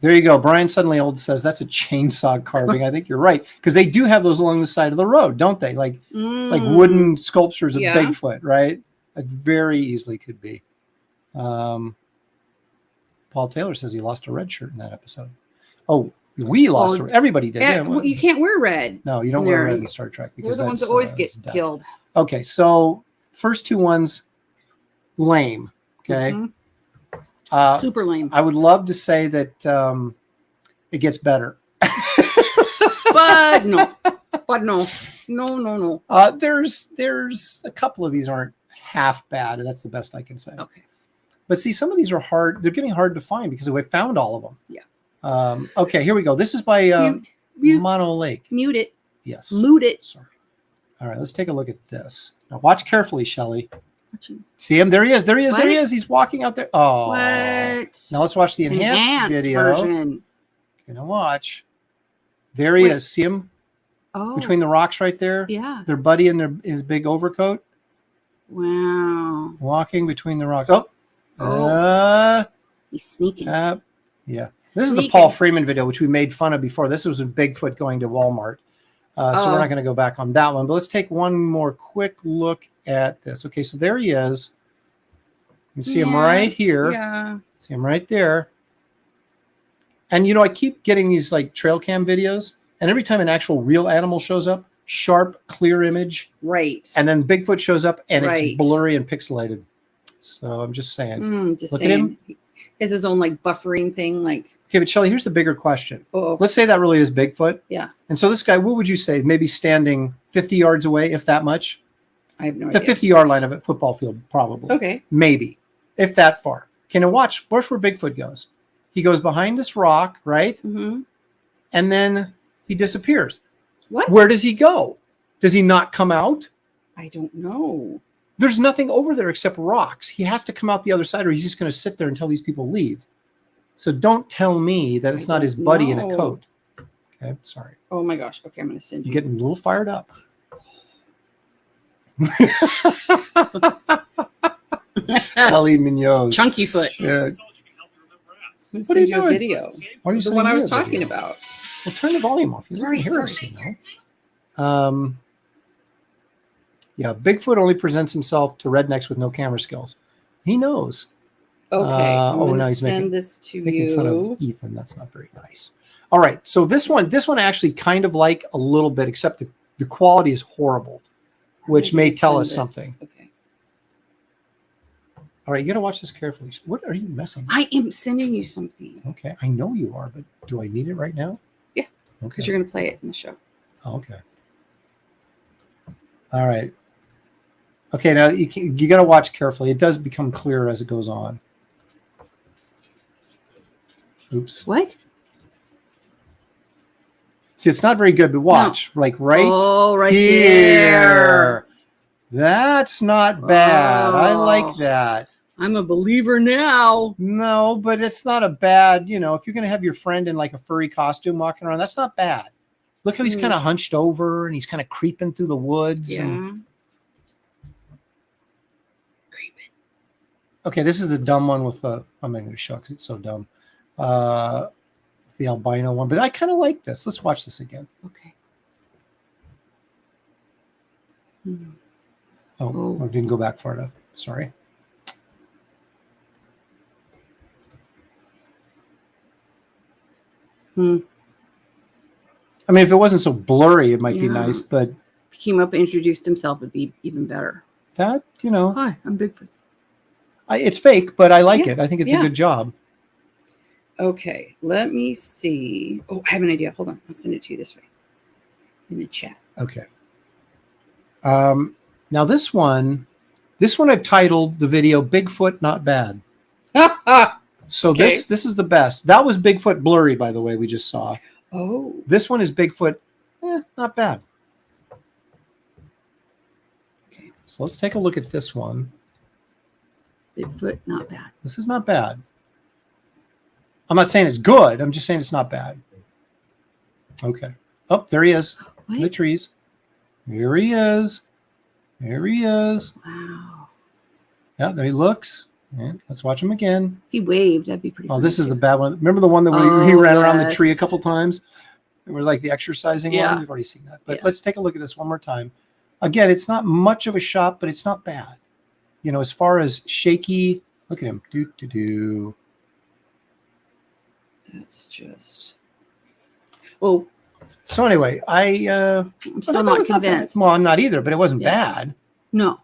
There you go. Brian Suddenly Old says that's a chainsaw carving. I think you're right, because they do have those along the side of the road, don't they? Like wooden sculptures of Bigfoot, right? It very easily could be. Paul Taylor says he lost a red shirt in that episode. Oh, we lost. Everybody did. Yeah, well, you can't wear red. No, you don't wear red in Star Trek because we're the ones that always get killed. Okay, so first two ones, lame. Okay. Mm-hmm. Super lame. I would love to say that it gets better. But no. There's a couple of these aren't half bad, and that's the best I can say. Okay. But see, some of these are hard. They're getting hard to find because we found all of them. Yeah. Okay, here we go. This is by Mono Lake. Mute it. Yes. Mute it. Sorry. All right, let's take a look at this. Now watch carefully, Shelley. Watching. See him? There he is. There he is. What? There he is. He's walking out there. Oh. What? Now let's watch the enhanced video. Version. Gonna watch. There he is. See him? Oh. Between the rocks right there? Yeah. Their buddy in his big overcoat. Wow. Walking between the rocks. He's sneaking. Yeah. This is the Paul Freeman video, which we made fun of before. This was with Bigfoot going to Walmart. So we're not going to go back on that one. But let's take one more quick look at this. Okay, so there he is. You can see him right here. Yeah. See him right there. And, you know, I keep getting these like trail cam videos. And every time an actual real animal shows up, sharp, clear image. Right. And then Bigfoot shows up and it's blurry and pixelated. So I'm just saying. Look at him. He has his own like buffering thing. Like. Okay, but Shelley, here's the bigger question. Uh-oh. Let's say that really is Bigfoot. Yeah. And so this guy, what would you say? Maybe standing 50 yards away, if that much? I have no idea. The 50-yard line of a football field, probably. Okay. Maybe, if that far. Okay, now watch where Bigfoot goes. He goes behind this rock, right? Mm-hmm. And then he disappears. What? Where does he go? Does he not come out? I don't know. There's nothing over there except rocks. He has to come out the other side or he's just going to sit there until these people leave. So don't tell me that it's not his buddy in a coat. Okay, sorry. Oh my gosh. Okay, I'm going to send you. You're getting a little fired up. Ellie Munoz. Chunky foot. Yeah. What are you doing? Video. Why are you The one I was talking video? about. Well, turn the volume off. Sorry. Yeah, Bigfoot only presents himself to rednecks with no camera skills. He knows. Okay. I'm now he's send this to making fun you. of Ethan. That's not very nice. All right. So this one I actually kind of like a little bit, except the quality is horrible, which may tell us something. Okay. All right. You got to watch this carefully. What are you messing with? I am sending you something. Okay. I know you are, but do I need it right now? Yeah. Okay. Because you're going to play it in the show. Oh, okay. All right. Okay. Now you got to watch carefully. It does become clearer as it goes on. Oops. What? See, it's not very good, but watch. No. Like right here. There. That's not bad. I like that. I'm a believer now. No, but it's not a bad, if you're going to have your friend in like a furry costume walking around, that's not bad. Look how he's kind of hunched over and he's kind of creeping through the woods. Yeah. Creeping. Okay, this is the dumb one with the, I'm not going to show because it's so dumb. The albino one, but I kind of like this. Let's watch this again. Okay. Oh, I didn't go back far enough. Sorry. I mean, if it wasn't so blurry, it might be nice, but if he came up and introduced himself, it'd be even better. That, Hi, I'm Bigfoot. It's fake, but I like it. I think it's a good job. Okay, let me see. Oh, I have an idea. Hold on. I'll send it to you this way in the chat. Okay. Now this one I've titled the video "Bigfoot Not Bad." So this is the best. That was Bigfoot blurry, by the way. We just saw. Oh. This one is Bigfoot. Not bad. Okay. So let's take a look at this one. Bigfoot, not bad. This is not bad. I'm not saying it's good. I'm just saying it's not bad. Okay. Oh, there he is. In the trees. Here he is. There he is. Wow. Yeah, there he looks. Yeah, let's watch him again. He waved. That'd be pretty Oh, funny this is too. the bad one. Remember the one that he ran around the tree a couple times? And we're like the exercising one. We've already seen that. But let's take a look at this one more time. Again, it's not much of a shot, but it's not bad. You know, as far as shaky, look at him. That's just. Oh. So anyway, I'm still not convinced. Well, I'm not either, but it wasn't bad. No.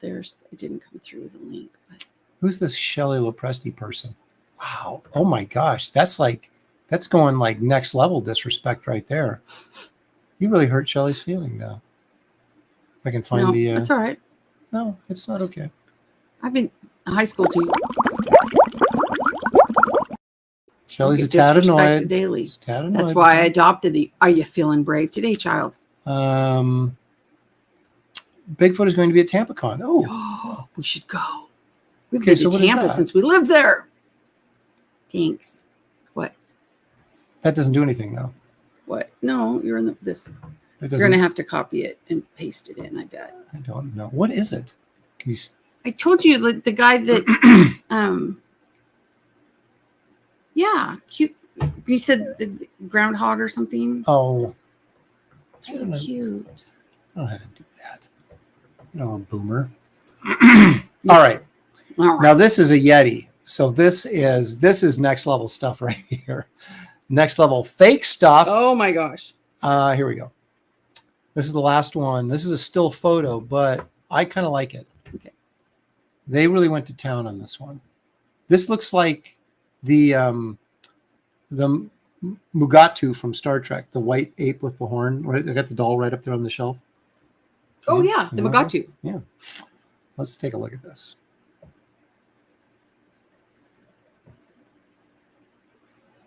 It didn't come through as a link. But. Who's this Shelley Lopresti person? Wow. Oh my gosh. That's going like next level disrespect right there. You really hurt Shelley's feeling now. If I can find the. That's all right. No, it's not okay. I've been high school too. Shelley's a tad annoyed. Daily. That's why I adopted the "Are you feeling brave today, child?" Bigfoot is going to be at TampaCon. Oh, we should go. We've been to Tampa since we live there. Thanks. What? That doesn't do anything though. What? No, you're in this. You're going to have to copy it and paste it in, I bet. I don't know. What is it? Can you... I told you the guy that, yeah, cute. You said the groundhog or something. Oh. So cute. I don't know how to do that. You know, I'm a boomer. All right. Now this is a Yeti. So this is next level stuff right here. Next level fake stuff. Oh my gosh. Here we go. This is the last one. This is a still photo, but I kind of like it. Okay. They really went to town on this one. This looks like the Mugatu from Star Trek, the white ape with the horn. Right, I got the doll right up there on the shelf. Oh yeah, the Mugatu. Yeah. Let's take a look at this.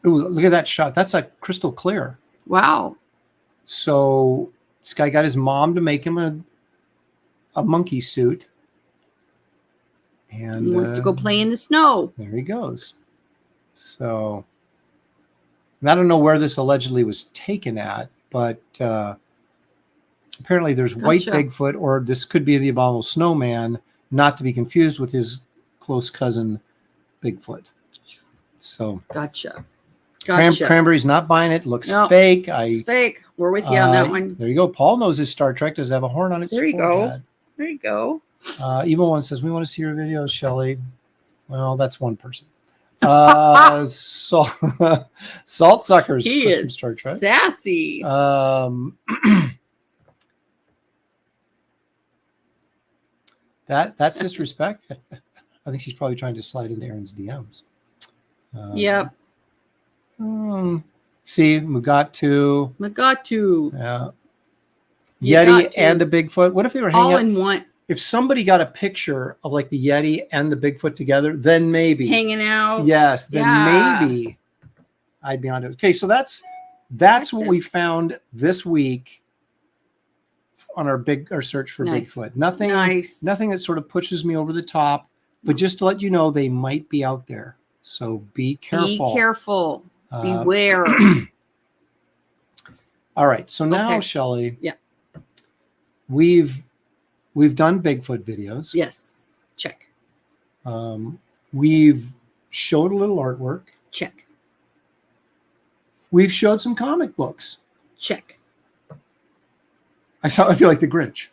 Ooh, look at that shot. That's like crystal clear. Wow. So this guy got his mom to make him a monkey suit. And he wants to go play in the snow. There he goes. So I don't know where this allegedly was taken at, but apparently there's white Bigfoot, or this could be the abominable snowman, not to be confused with his close cousin Bigfoot. So gotcha. Cranberry's not buying it. Looks fake. It's fake. We're with you on that one. There you go. Paul knows his Star Trek does have a horn on its forehead. There you go. Evil One says, we want to see your videos, Shelley. Well, that's one person. Salt Suckers. He is Star Trek. Sassy. That's disrespect. I think she's probably trying to slide into Aaron's DMs. Yep. See, Mugatu. Yeah. Yeti and a Bigfoot. What if they were hanging all in one? If somebody got a picture of like the Yeti and the Bigfoot together, then maybe hanging out. Yes, then maybe I'd be on it. Okay, so that's what we found this week on our search for Bigfoot. Nothing that sort of pushes me over the top, but just to let you know, they might be out there. So be careful. Be careful. Beware. All right. So now, Shelley, we've done Bigfoot videos. Yes. Check. We've showed a little artwork. Check. We've showed some comic books. Check. I feel like the Grinch.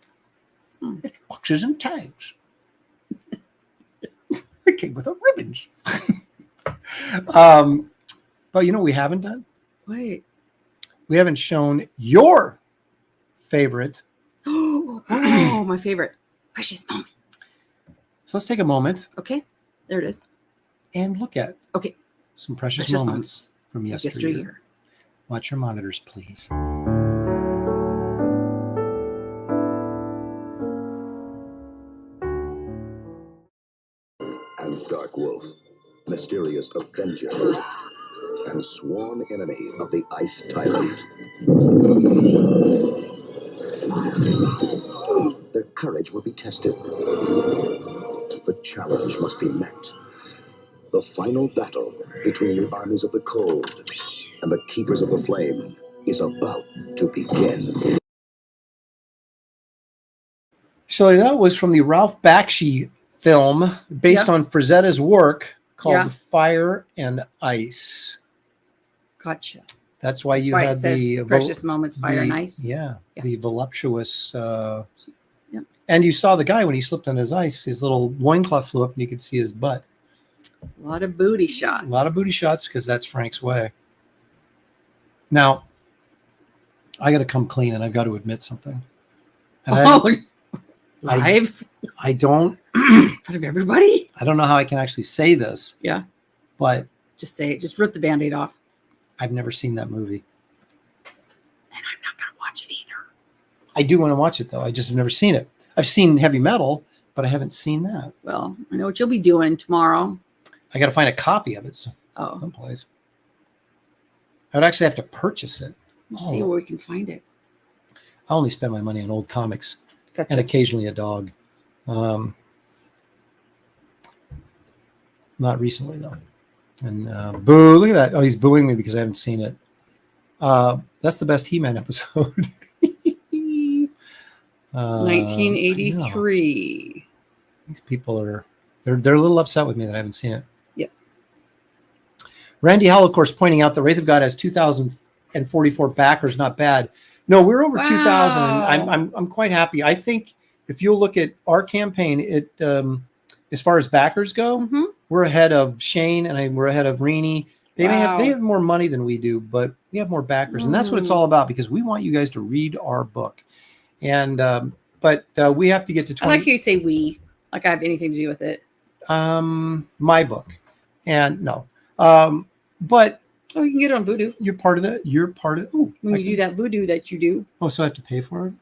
It's boxes and tags. It came with a ribbons. But you know what we haven't done? Wait. We haven't shown your favorite. Oh, my favorite. Precious moments. So let's take a moment. Okay. There it is. And look at some precious moments from yesteryear. Watch your monitors, please. And Dark Wolf, mysterious avenger. and sworn enemy of the ice tyrant. Their courage will be tested. The challenge must be met. The final battle between the armies of the cold and the keepers of the flame is about to begin. Shelley, that was from the Ralph Bakshi film based on Frazetta's work called Fire and Ice. Gotcha. That's why you had the precious moments, fire and ice. Yeah, the voluptuous. And you saw the guy when he slipped on his ice, his little loincloth flew up and you could see his butt. A lot of booty shots. A lot of booty shots because that's Frank's way. Now, I got to come clean and I've got to admit something. And live? I don't. In front of everybody? I don't know how I can actually say this. Yeah. But. Just say it. Just rip the Band-Aid off. I've never seen that movie. And I'm not going to watch it either. I do want to watch it, though. I just have never seen it. I've seen Heavy Metal, but I haven't seen that. Well, I know what you'll be doing tomorrow. I got to find a copy of it. Someplace. I would actually have to purchase it. Let's see where we can find it. I only spend my money on old comics. Gotcha. And occasionally a dog. Not recently, though. And boo, look at that. Oh, he's booing me because I haven't seen it. That's the best He-Man episode. 1983. These people are, they're a little upset with me that I haven't seen it. Yep. Randy Howell, of course, pointing out that Wraith of God has 2,044 backers. Not bad. No, we're over 2,000. And I'm quite happy. I think if you'll look at our campaign, it as far as backers go, we're ahead of Shane and we're ahead of Renee. They have more money than we do, but we have more backers, and that's what it's all about because we want you guys to read our book. And but we have to get to 20. I like how you say we, like I have anything to do with it. My book, and no, but you can get it on Voodoo. You're part of the. When you do that Voodoo that you do. Oh, so I have to pay for it?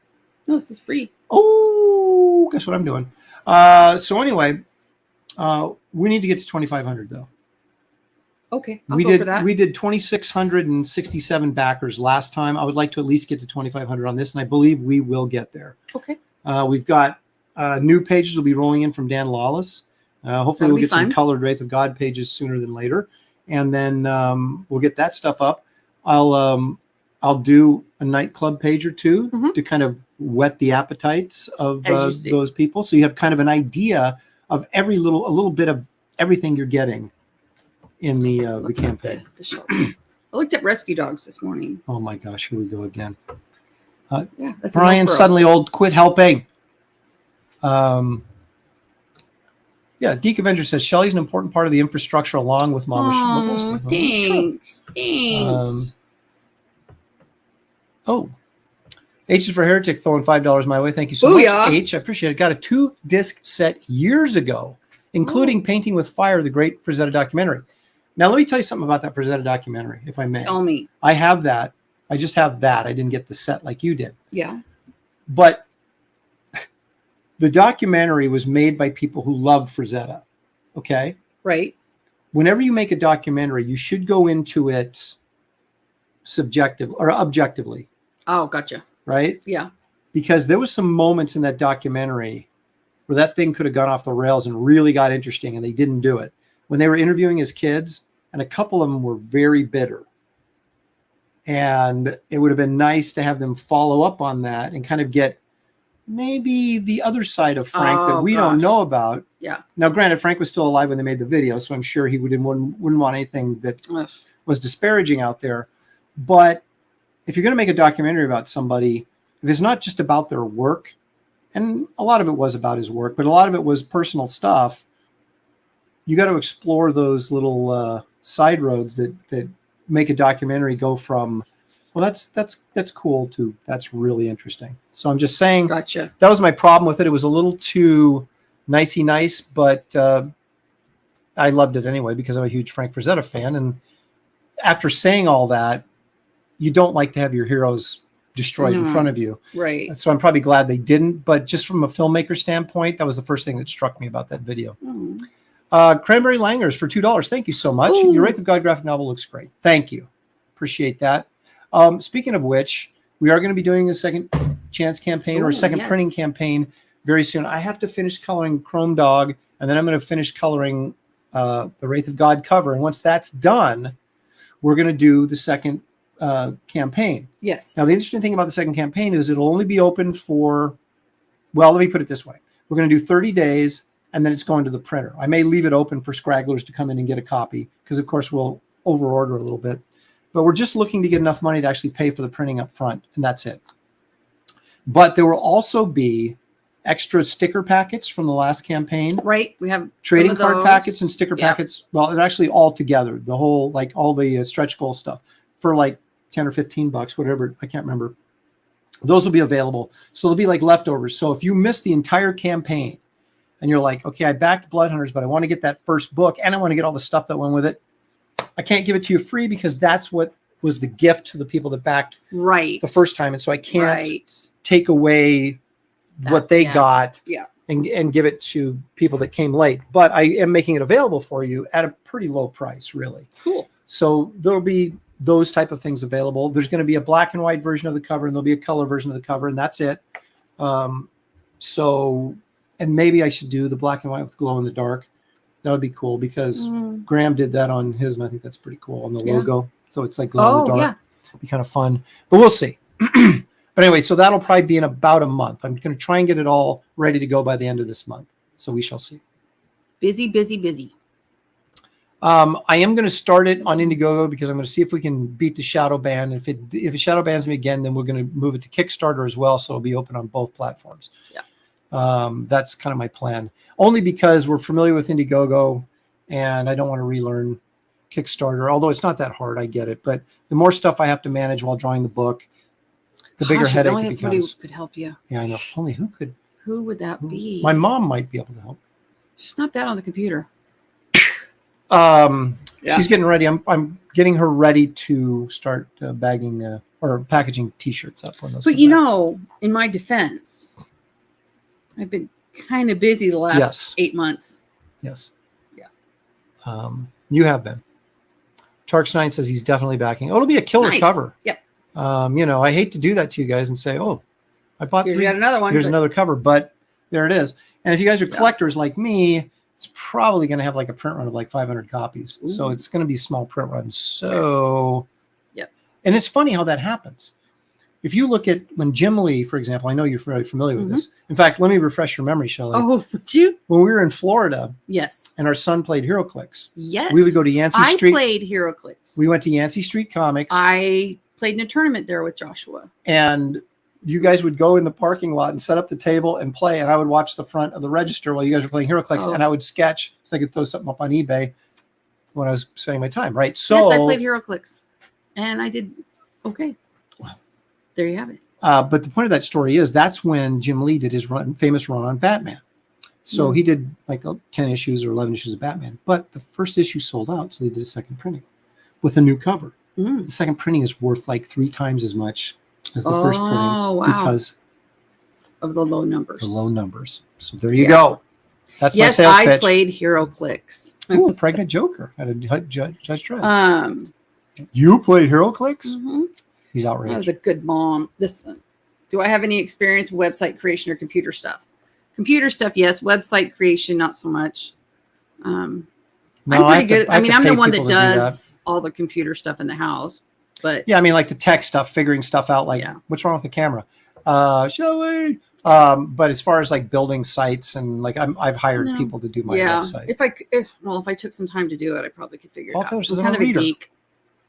No, this is free. Oh, guess what I'm doing? So anyway, we need to get to 2,500 though. Okay, I'll go for that. We did 2,667 backers last time. I would like to at least get to 2,500 on this, and I believe we will get there. Okay. We've got new pages will be rolling in from Dan Lawless. Hopefully we'll get some colored Wraith of God pages sooner than later, and then we'll get that stuff up. I'll do a nightclub page or two to kind of whet the appetites of those people, so you have kind of an idea of a little bit of everything you're getting in the campaign. I looked at rescue dogs this morning. Oh my gosh, here we go again. Brian suddenly old, quit helping. Deke Avenger says Shelley's an important part of the infrastructure along with Mama. Thanks. H is for Heretic throwing $5 my way. Thank you so much, H. I appreciate it. Got a 2-disc set years ago, including Painting with Fire, the great Frazetta documentary. Now, let me tell you something about that Frazetta documentary, if I may. Tell me. I have that. I just have that. I didn't get the set like you did. Yeah. But the documentary was made by people who love Frazetta. Okay? Right. Whenever you make a documentary, you should go into it objectively. Oh, gotcha. Right? Yeah. Because there was some moments in that documentary where that thing could have gone off the rails and really got interesting, and they didn't do it. When they were interviewing his kids, and a couple of them were very bitter. And it would have been nice to have them follow up on that and kind of get maybe the other side of Frank that we don't know about. Yeah. Now, granted, Frank was still alive when they made the video, so I'm sure he wouldn't want anything that was disparaging out there. But if you're going to make a documentary about somebody, if it's not just about their work, and a lot of it was about his work, but a lot of it was personal stuff, you got to explore those little side roads that make a documentary go from, well, that's cool to that's really interesting. So I'm just saying, gotcha. That was my problem with it. It was a little too nicey nice, but I loved it anyway because I'm a huge Frank Frazetta fan. And after saying all that, you don't like to have your heroes destroyed in front of you. Right. So I'm probably glad they didn't. But just from a filmmaker standpoint, that was the first thing that struck me about that video. Cranberry Langers for $2. Thank you so much. Ooh. Your Wraith of God graphic novel looks great. Thank you. Appreciate that. Speaking of which, we are going to be doing a second chance campaign or a second printing campaign very soon. I have to finish coloring Chrome Dog, and then I'm going to finish coloring the Wraith of God cover. And once that's done, we're going to do the second campaign. Yes. Now, the interesting thing about the second campaign is it'll only be open for, well, let me put it this way. We're going to do 30 days, and then it's going to the printer. I may leave it open for scragglers to come in and get a copy because, of course, we'll over-order a little bit. But we're just looking to get enough money to actually pay for the printing up front, and that's it. But there will also be extra sticker packets from the last campaign. Right. We have trading card packets and sticker packets. Well, they're actually all together. The whole, like all the stretch goal stuff for like 10 or 15 bucks, whatever. I can't remember. Those will be available. So they'll be like leftovers. So if you missed the entire campaign and you're like, okay, I backed Blood Hunters, but I want to get that first book and I want to get all the stuff that went with it, I can't give it to you free because that's what was the gift to the people that backed the first time. And so I can't take away what they got and give it to people that came late. But I am making it available for you at a pretty low price, really. Cool. So there'll be those type of things available. There's going to be a black and white version of the cover, and there'll be a color version of the cover, and that's it. So, and maybe I should do the black and white with glow in the dark. That would be cool because Graham did that on his, and I think that's pretty cool on the logo. So it's like glow in the dark. It'd be kind of fun, but we'll see. But anyway, so that'll probably be in about a month. I'm going to try and get it all ready to go by the end of this month. So we shall see. Busy, busy, busy. I am going to start it on Indiegogo because I'm going to see if we can beat the shadow ban. If it shadow bans me again, then we're going to move it to Kickstarter as well. So it'll be open on both platforms. Yeah. That's kind of my plan. Only because we're familiar with Indiegogo and I don't want to relearn Kickstarter, although it's not that hard. I get it. But the more stuff I have to manage while drawing the book, the bigger headache it becomes. Somebody could help you. Yeah, I know. Only who could? Who would that be? My mom might be able to help. She's not bad on the computer. She's getting ready. I'm getting her ready to start bagging or packaging T-shirts up on those. But you know, in my defense, I've been kind of busy the last 8 months. Yes. Yeah. You have been. Tarks9 says he's definitely backing. Oh, it'll be a killer cover. Yep. You know, I hate to do that to you guys and say, oh, I bought Here's yet another one. Here's another cover, but there it is. And if you guys are collectors like me, it's probably going to have like a print run of like 500 copies. Ooh. So it's going to be small print runs. So, and it's funny how that happens. If you look at when Jim Lee, for example, I know you're very familiar with this. In fact, let me refresh your memory, Shelley. Oh, would you? When we were in Florida, and our son played HeroClix. Yes, we would go to Yancey Street. I played HeroClix. We went to Yancey Street Comics. I played in a tournament there with Joshua. And you guys would go in the parking lot and set up the table and play, and I would watch the front of the register while you guys were playing HeroClix, and I would sketch so I could throw something up on eBay when I was spending my time. Right? So yes, I played HeroClix, and I did okay. Well, there you have it. But the point of that story is that's when Jim Lee did his famous run on Batman. So he did like 10 issues or 11 issues of Batman. But the first issue sold out, so they did a second printing with a new cover. The second printing is worth like 3 times as much as the first printing because of the low numbers. The low numbers. So there you go. That's my sales pitch. Yes, I played HeroClix. Ooh, Pregnant Joker at a Judge Dredd. You played HeroClix? He's outraged. I was a good mom. Do I have any experience with website creation or computer stuff? Computer stuff, yes. Website creation, not so much. I'm pretty good. I mean, I'm the one that does all the computer stuff in the house. But yeah, I mean, like the tech stuff, figuring stuff out. Like, what's wrong with the camera? Shelley. But as far as like building sites and like I've hired people to do my website. If I took some time to do it, I probably could figure it out. I'm kind of a geek.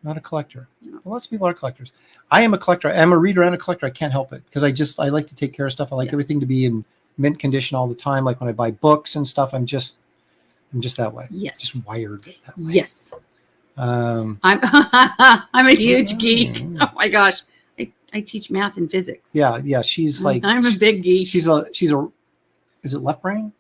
Not a collector. No. Well, lots of people are collectors. I am a collector. I'm a reader and a collector. I can't help it because I like to take care of stuff. I like everything to be in mint condition all the time. Like when I buy books and stuff, I'm just that way. Yes. Just wired that way. Yes. I'm a huge geek. Oh my gosh. I teach math and physics. Yeah. She's like I'm a big geek. She's a is it left brain?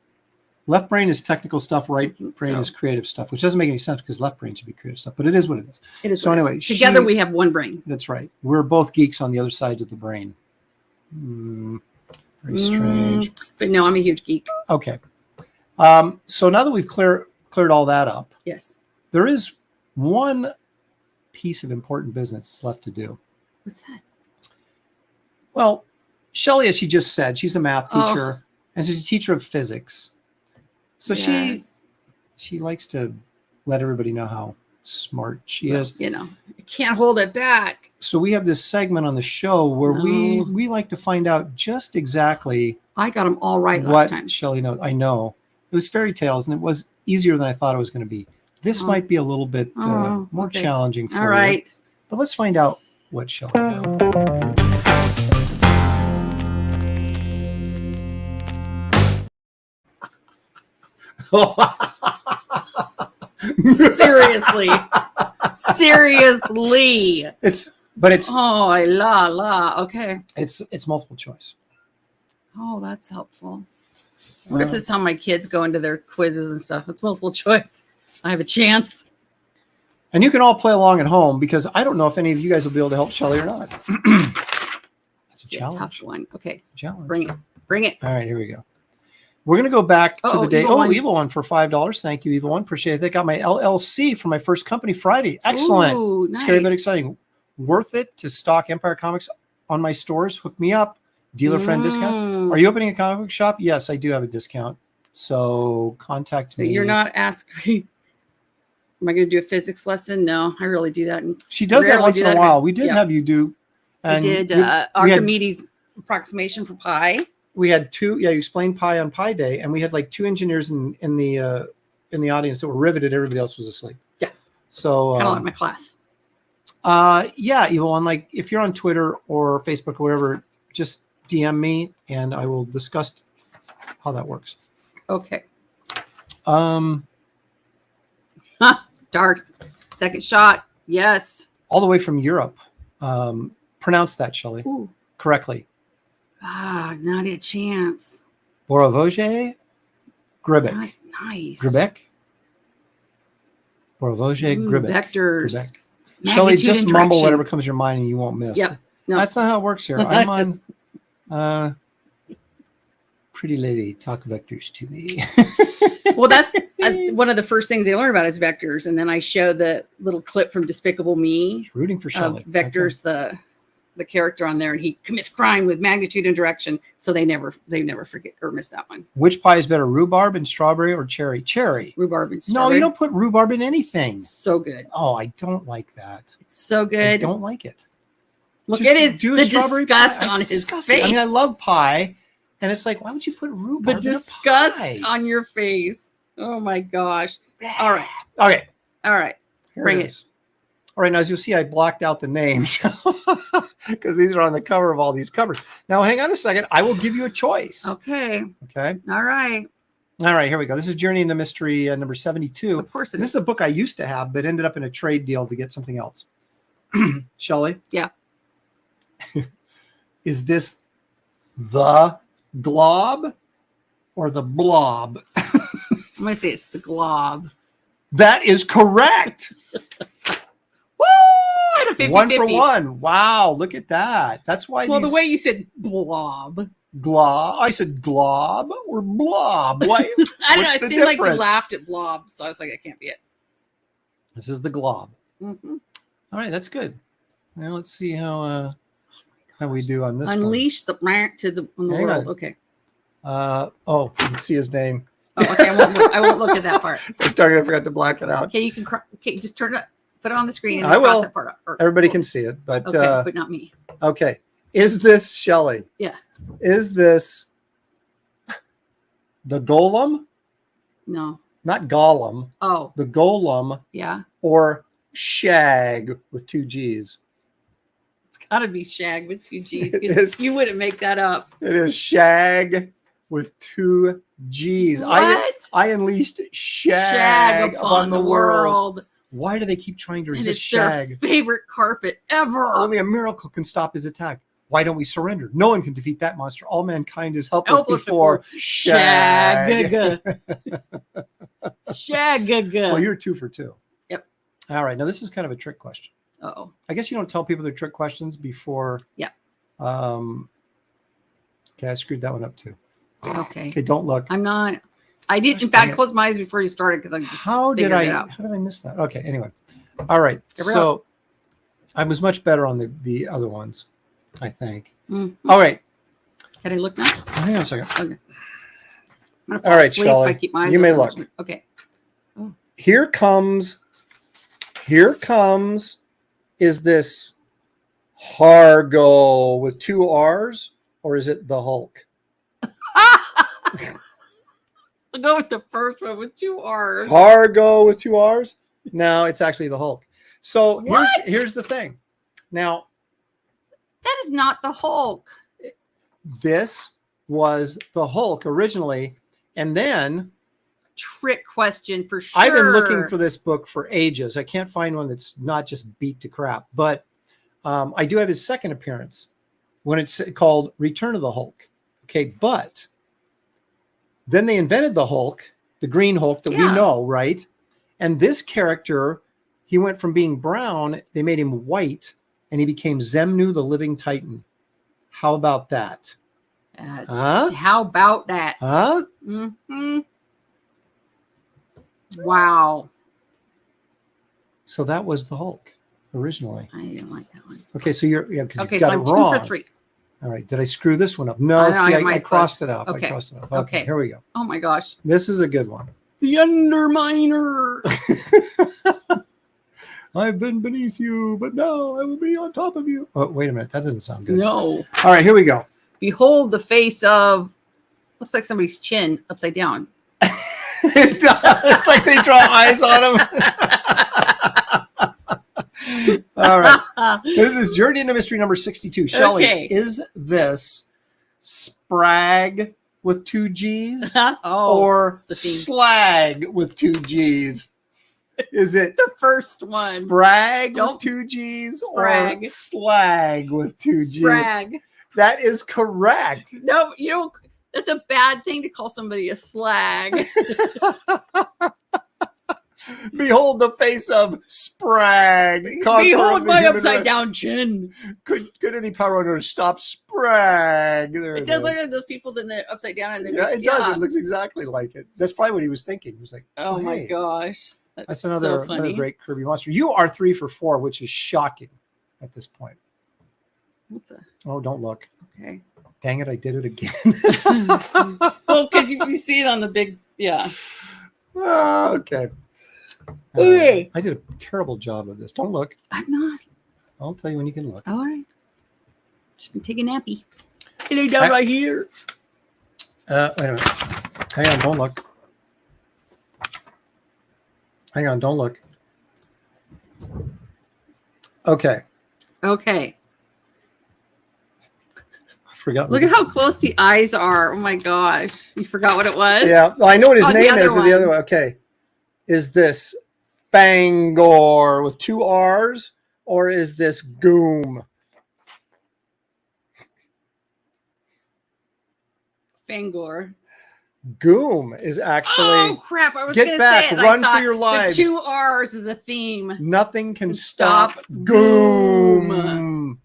Left brain is technical stuff, right brain is creative stuff, which doesn't make any sense because left brain should be creative stuff, but it is what it is. It is. So anyway, together we have one brain. That's right. We're both geeks on the other side of the brain. Very strange. But no, I'm a huge geek. Okay. So now that we've cleared all that up. Yes. There is one piece of important business that's left to do. What's that? Well, Shelley, as she just said, she's a math teacher and she's a teacher of physics. So she likes to let everybody know how smart she is. You know, I can't hold it back. So we have this segment on the show where we like to find out just exactly. I got them all right last time. Shelley knows. I know. It was fairy tales, and it was easier than I thought it was going to be. This might be a little bit more challenging for you. All right. But let's find out what Shelley knows. Seriously. Seriously. It's okay. It's multiple choice. Oh, that's helpful. What if this is how my kids go into their quizzes and stuff? It's multiple choice. I have a chance. And you can all play along at home because I don't know if any of you guys will be able to help Shelley or not. That's a challenge. Tough one. Okay. Challenge. Bring it. All right, here we go. We're going to go back to the day. Evil One for $5. Thank you, Evil One. Appreciate it. They got my LLC for my first company Friday. Excellent. Ooh, nice. Scary but exciting. Worth it to stock Empire Comics on my stores. Hook me up. Dealer friend discount. Are you opening a comic book shop? Yes, I do have a discount. So contact me. So you're not asking, am I going to do a physics lesson? No, I really do that. She does that once in a while. We did have you do. And we did Archimedes approximation for pi. We had two. Yeah, you explained pi on Pi Day, and we had like two engineers in the audience that were riveted. Everybody else was asleep. Yeah. So kind of like my class. Yeah, Evil One. Like if you're on Twitter or Facebook or whatever, just DM me and I will discuss how that works. Okay. Dark second shot. Yes. All the way from Europe. Pronounce that, Shelley, correctly. Not a chance. Borovoje Gribek. That's nice. Gribek. Borovoje Gribek. Vectors. Gribek. Shelley, just mumble whatever comes to your mind and you won't miss. Yep. No. That's not how it works here. I'm on pretty lady, talk vectors to me. Well, that's one of the first things they learn about is vectors. And then I show the little clip from Despicable Me. Rooting for Shelley. Vectors, okay. The character on there, and he commits crime with magnitude and direction. So they never forget or miss that one. Which pie is better, rhubarb and strawberry or cherry? Cherry. Rhubarb and strawberry. No, you don't put rhubarb in anything. So good. Oh, I don't like that. It's so good. I don't like it. Look at it. Do the strawberry disgust pie. on It's his disgusting. face. I mean, I love pie, and it's like, why would you put rhubarb The in disgust a pie? on your face. Oh my gosh. All right. Okay. All right. Bring it. Is. All right. Now, as you'll see, I blocked out the names because these are on the cover of all these covers. Now, hang on a second. I will give you a choice. Okay. Okay. All right. All right. Here we go. This is Journey into Mystery number 72. Of course it This is a book I used to have, but ended up in a trade deal to get something else. Shelley? Yeah. Is this the glob or the blob? I'm going to say it's the glob. That is correct. Woo! At a 50-50. 1 for 1. Wow. Look at that. That's why. Well, the way you said blob. Glob. I said glob or blob. Why? I don't know. It seemed like you laughed at blob. So I was like, it can't be it. This is the glob. Mm-hmm. All right. That's good. Now let's see how we do on this Unleash the rant to the world. On. Okay. You can see his name. Oh, okay. I won't look at that part. I forgot to black it out. Okay, you can. Okay, just turn it. Put it on the screen. And I will. That part up, Everybody can see it, but okay, but not me. Okay. Is this Shelley? Yeah. Is this the golem? No. Not Gollum. Oh. The golem. Yeah. Or Shag with 2 G's. It's got to be Shag with 2 G's. You wouldn't make that up. It is Shag with 2 G's. What? I unleashed Shag upon the world. Why do they keep trying to resist and it's Shag? Their favorite carpet ever. Only a miracle can stop his attack. Why don't we surrender? No one can defeat that monster. All mankind is helpless before Shag. Shag. Well, you're 2 for 2. Yep. All right. Now this is kind of a trick question. Uh-oh. I guess you don't tell people they're trick questions before. Yeah. Okay, I screwed that one up too. Okay. Okay, don't look. I'm not. I did, in fact, close my eyes before you started because I just how did figured it out. I miss that? Okay, anyway. All right. Every So I was much better on the other ones, I think. Mm-hmm. All right. Can I look now? Hang on a second. Okay. I'm All right, asleep Shelley, if I keep my eyes you may open. look. Okay. Here comes, is this Hargo with 2 R's, or is it the Hulk? I'll go with the first one with 2 R's. Hargo with 2 R's? No, it's actually the Hulk. So What? here's the thing. Now, That is not the Hulk. this was the Hulk originally, and then Trick question for sure. I've been looking for this book for ages. I can't find one that's not just beat to crap, but I do have his second appearance when it's called Return of the Hulk. Okay, but then they invented the Hulk, the Green Hulk that we know, right? And this character, he went from being brown, they made him white, and he became Zemnu, the Living Titan. How about that? How about that? Huh? Mm-hmm. Wow. So that was the Hulk originally. I didn't like that one. Okay, so you're because Okay, you got so it I'm wrong. 2 for 3. All right, did I screw this one up? No, I see, have I mine crossed close. it off. Okay. I crossed it off. Okay. Okay, here we go. Oh my gosh. This is a good one. The Underminer. I've been beneath you, but now I will be on top of you. Oh, wait a minute. That doesn't sound good. No. All right, here we go. Behold the face of, looks like somebody's chin upside down. It does. It's like they draw eyes on him. All right. This is Journey into Mystery number 62. Shelley, Okay. is this Sprag with 2 G's or the theme. Slag with 2 G's? Is it The first one. Sprag Don't- with 2 G's Sprag. or Slag with 2 G's? Sprag. That is correct. No, you don't. That's a bad thing to call somebody a slag. Behold the face of Sprag. conqueror Behold of the my human upside race. down chin. Could any power on earth stop Sprag? There It it does is. look like those people in the upside down. And Yeah, it does. It looks exactly like it. That's probably what he was thinking. He was like, Oh my hey, gosh. that's so another funny. great Kirby monster. You are 3 for 4, which is shocking at this point. What the? Oh, don't look. Okay. Dang it, I did it again. Well, because you see it on the big, yeah. Okay. Okay. I did a terrible job of this. Don't look. I'm not. I'll tell you when you can look. All right. Just gonna take a nappy. Lay down right here. Wait a minute. Hang on, don't look. Hang on, don't look. Okay. Okay. I forgot. Look at how close the eyes are. Oh my gosh. You forgot what it was? Yeah, well, I know what his Oh, the name other is, but the one. other one. Okay. Is this Fangor with 2 R's or is this Goom? Fangor. Goom is actually. Oh crap! I was Get gonna back, say it. run I for thought your lives. The 2 R's is a theme. Nothing can Stop stop Goom. Goom.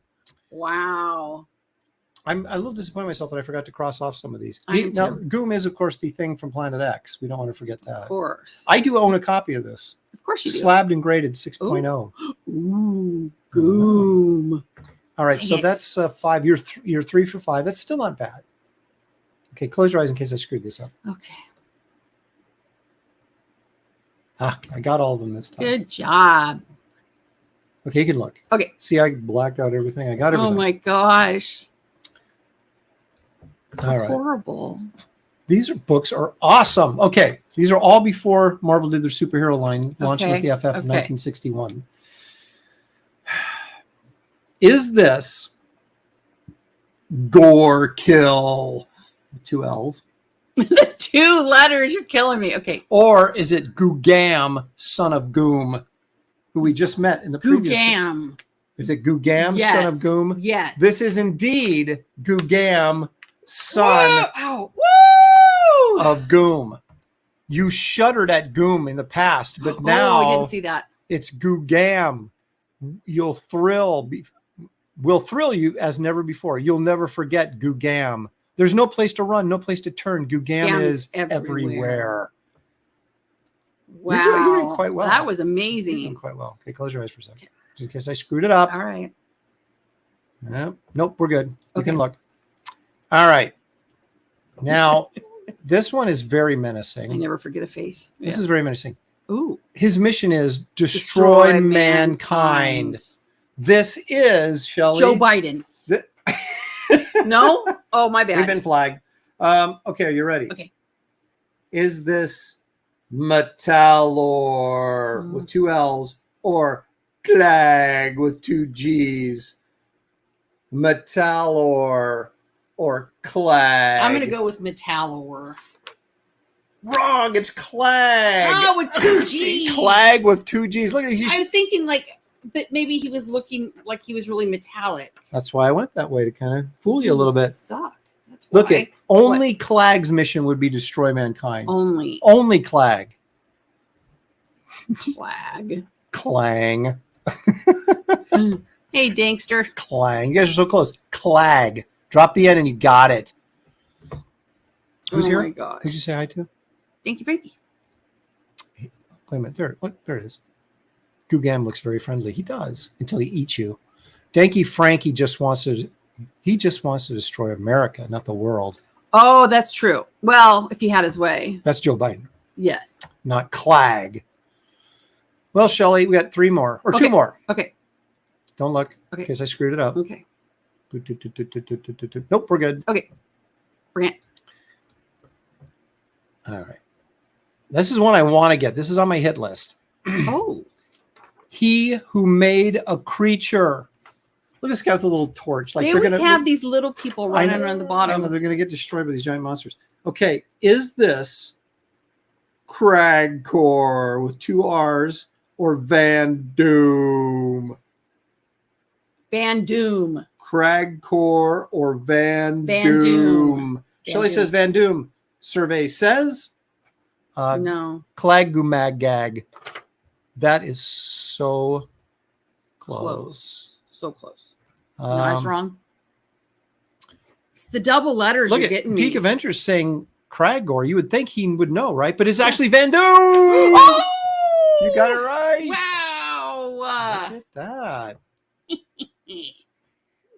Wow. I'm a little disappointed in myself that I forgot to cross off some of these. I am Now, too. Goom is, of course, the thing from Planet X. We don't want to forget Of that. course. I do own a copy of this. Of course you do. Slabbed and graded 6.0. Ooh, Goom. All right, Dang so it. that's 5. You're 3 for 5. That's still not bad. Okay, close your eyes in case I screwed this up. Okay. I got all of them this time. Good job. Okay, you can look. Okay. See, I blacked out everything. I got everything. Oh my gosh. So All right. horrible. These books are awesome. Okay, these are all before Marvel did their superhero line, launching with the FF in 1961. Is this Gore Kill? 2 L's. The 2 letters, you're killing me. Okay. Or is it Gugam, son of Goom, who we just met in the previous? Gugam. Is it Gugam, Yes. son of Goom? Yes. This is indeed Gugam, son Ow. Woo! of Goom. You shuddered at Goom in the past, but now I didn't see that. it's Gugam. We'll thrill you as never before. You'll never forget Gugam There's no place to run, no place to turn. Gugam Gam is is everywhere. Wow. You're doing quite well. That was You're doing amazing. quite well. Okay, close your eyes for a second. Just in case I screwed it up. All right. Nope, we're good. You Okay. can look. All right. Now, this one is very menacing. I never forget a face. This is very menacing. Ooh. His mission is destroy mankind. This is, Shelley. Joe Biden. No? Oh, my bad. We've been flagged. Okay, are you ready? Okay. Is this Metalor with 2 L's or Clag with 2 G's? Metalor or Clag? I'm going to go with Metalor. Wrong. It's Clag. Oh, with 2 G's. Clag with 2 G's. Look at I was thinking but maybe he was looking like he was really metallic. That's why I went that way, to kind of fool you a little bit. Suck. That's Look why. at only Clag's mission would be destroy mankind. Only Clag. flag. Clang. Hey, Dankster. Clang. You guys are so close. Clag. Drop the N and you got it. Who's Oh here? my gosh. Who'd you say hi to? Thank you, Frankie. Wait a minute. There it is. Gugam looks very friendly. He does until he eats you. Danky Frankie just wants to destroy America, not the world. Oh, that's true. Well, if he had his way. That's Joe Biden, Yes. not Clag. Well, Shelley, we got 3 more or 2 more. Okay. Don't look Okay. in case I screwed it up. Okay. Nope, we're good. Okay. Bring it. All right. This is one I want to get. This is on my hit list. Oh. He who made a creature. Look at this guy with a little torch. Like They they're always gonna have these little people running around the I know, bottom. they're gonna get destroyed by these giant monsters. Okay, is this Cragcore with 2 R's or Van Doom? Van Doom. Cragcore or Van Doom. Doom? Shelley Doom. says Van Doom. Survey says No. Claggumagag. That is so close. So close. No, that's wrong. It's the double letters Look you're at getting Peak me. Adventures saying Cragcore. You would think he would know, right? But it's actually Van Doom. Oh! You got it right. Wow. Look at that.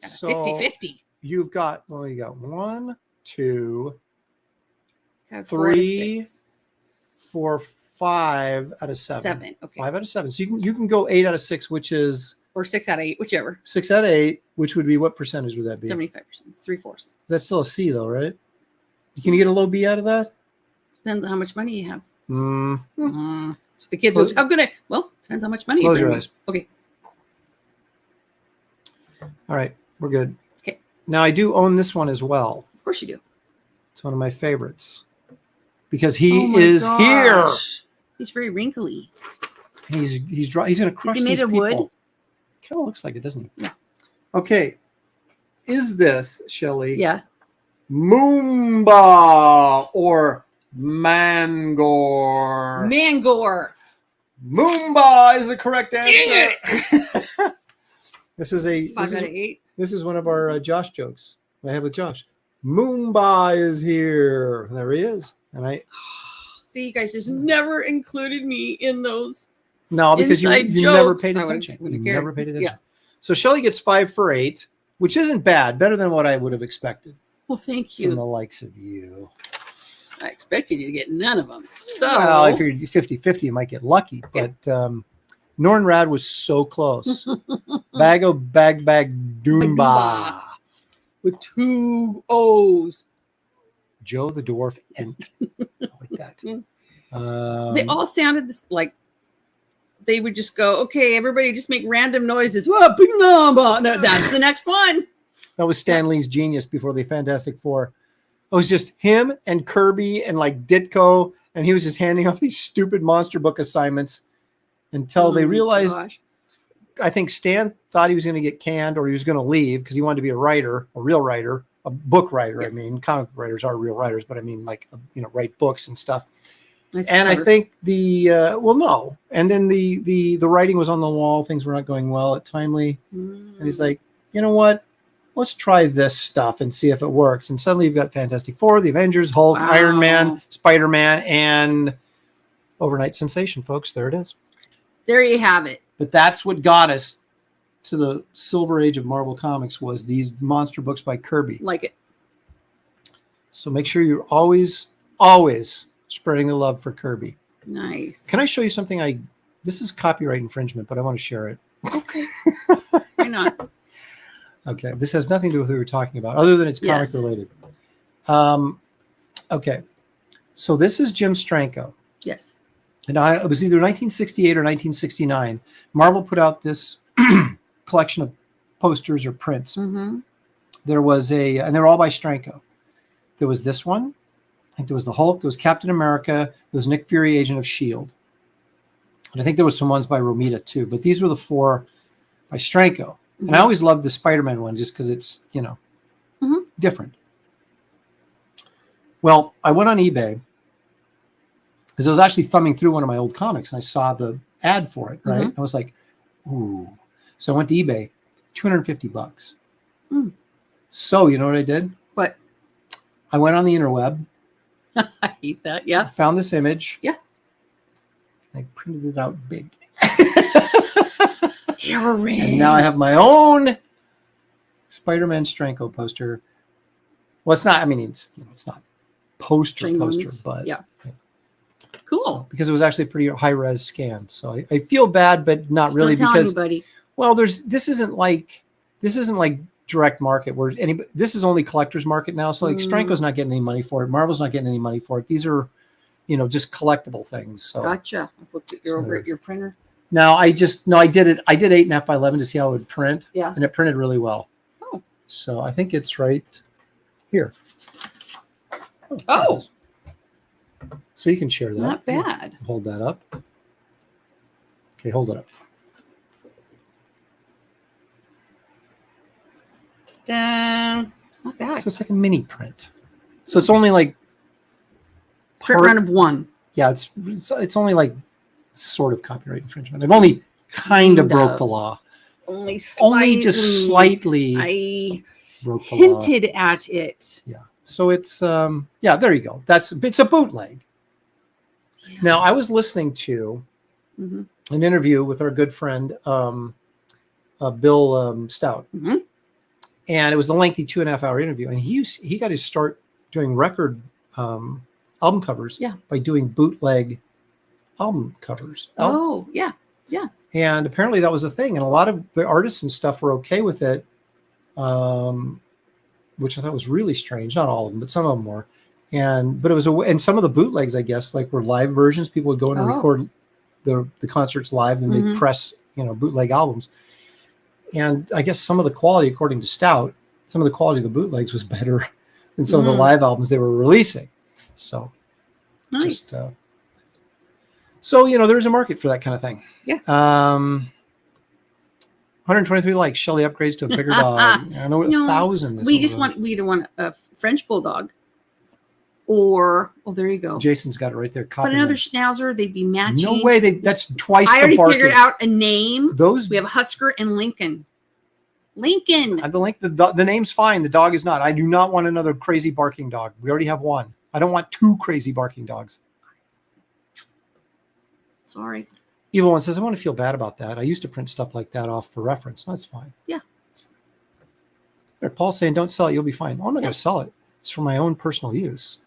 50-50. You've got, well, you got 1, 2, Got 4 to 3, 6. 4, 5 out of 7. 7. Okay. 5 out of 7. So you can go 8 out of 6, which is Or 6 out of 8, whichever. 6 out of 8, which would be what percentage would that be? 75%. It's 3/4. That's still a C though, right? Can you get a low B out of that? Depends on how much money you have. Mm. The kids will, I'm gonna, well, depends how much money Close you your bring me. eyes. Okay. All right, we're good. Okay. Now I do own this one as well. Of course you do. It's one of my favorites because he Oh my is here. gosh. He's very wrinkly. He's gonna crush he made these of people. wood? Kind of looks like it, doesn't he? Yeah. Okay. Is this, Shelley? Yeah. Moomba or Mangor? Mangor. Moomba is the correct answer. Dang This is a 5 out of 8. this is one of our Josh jokes I have with Josh. Moomba is here. There he is. And I See, you guys just never included me in those. no because you inside never jokes. paid I wouldn't- attention. wouldn't You care. never paid attention. Yeah. So Shelley gets 5 for 8, which isn't bad. Better than what I would have expected Well, thank from the you. likes of you. I expected you to get none of them. So, Well, if you're 50-50, you might get lucky. But Nornrad was so close. Bago bag Doomba. with 2 O's. Joe the Dwarf Ent. I like that. They all sounded like they would just go, okay, everybody just make random noises. Whoa, big number. That's the next one. That was Stan Lee's genius before the Fantastic Four. It was just him and Kirby and like Ditko, and he was just handing off these stupid monster book assignments until they Oh my realized. gosh. I think Stan thought he was going to get canned or he was going to leave because he wanted to be a writer, a real writer, a book writer. I mean, comic book writers are real writers, but I mean, like, write books and stuff. Nice And I cover. think no. And then the writing was on the wall. Things were not going well at Timely. And he's like, you know what? let's try this stuff and see if it works. And suddenly you've got Fantastic Four, the Avengers, Hulk, Iron Man, Spider-Man, and overnight sensation, folks. There it is. There you have it. But that's what got us to the silver age of Marvel Comics, was these monster books by Kirby. Like it. So make sure you're always spreading the love for Kirby. Nice. Can I show you something? This is copyright infringement, but I want to share it. Okay. Why not? Okay. This has nothing to do with what we were talking about, other than it's comic related. Okay. So this is Jim Stranko. Yes. And it was either 1968 or 1969. Marvel put out this collection of posters or prints. Mm-hmm. There was and they were all by Stranko. There was this one. I think there was the Hulk. There was Captain America. There was Nick Fury, Agent of S.H.I.E.L.D. And I think there was some ones by Romita too. But these were the 4 by Stranko. Mm-hmm. And I always loved the Spider-Man one just because it's, different. Well, I went on eBay because I was actually thumbing through one of my old comics and I saw the ad for it, right? I was like, ooh. So I went to eBay, $250. So you know what I did? What? I went on the interweb. I hate that. Yeah. Found this image. Yeah. I printed it out big. And now I have my own Spider-Man Stranko poster. Well, it's not. I mean, it's not poster, but yeah. Cool. So, because it was actually a pretty high res scan, so I feel bad, but not really, don't tell because anybody. Well, this isn't like direct market where this is only collector's market now. So like Stranko's not getting any money for it. Marvel's not getting any money for it. These are, just collectible things. So gotcha. Let's look at your printer. Now I did it. I did 8.5 by 11 to see how it would print. Yeah. And it printed really well. Oh. So I think it's right here. Oh. So you can share that. Not bad. Hold that up. Okay, hold it up. Not bad. So it's like a mini print. So it's only like print run of 1. Yeah, it's only like sort of copyright infringement. I've only kind of broke the law. Only just slightly. I broke the hinted law. at it. Yeah. So it's there you go. It's a bootleg. Yeah. Now I was listening to an interview with our good friend Bill Stout. And it was a lengthy 2.5 hour interview. And he got his start doing record album covers by doing bootleg album covers. Yeah. And apparently that was a thing. And a lot of the artists and stuff were okay with it, which I thought was really strange. Not all of them, but some of them were. But it was and some of the bootlegs, I guess, like were live versions. People would go in and record the concerts live, and they'd press, bootleg albums. And I guess some of the quality, according to Stout, some of the quality of the bootlegs was better than some of the live albums they were releasing. So, nice. There's a market for that kind of thing. Yeah. 123 likes. Shelley upgrades to a bigger dog. I know 1,000. We either want a French bulldog, or there you go. Jason's got it right there. But another schnauzer, they'd be matching. No way. That's twice I already the barking. figured out a name. We have a Husker and Lincoln. The name's fine. The dog is not. I do not want another crazy barking dog. We already have one. I don't want 2 crazy barking dogs. Sorry. Evil One says, I want to feel bad about that. I used to print stuff like that off for reference. That's fine. Yeah. There, Paul's saying, don't sell it. You'll be fine. Oh, I'm not going to sell it. It's for my own personal use.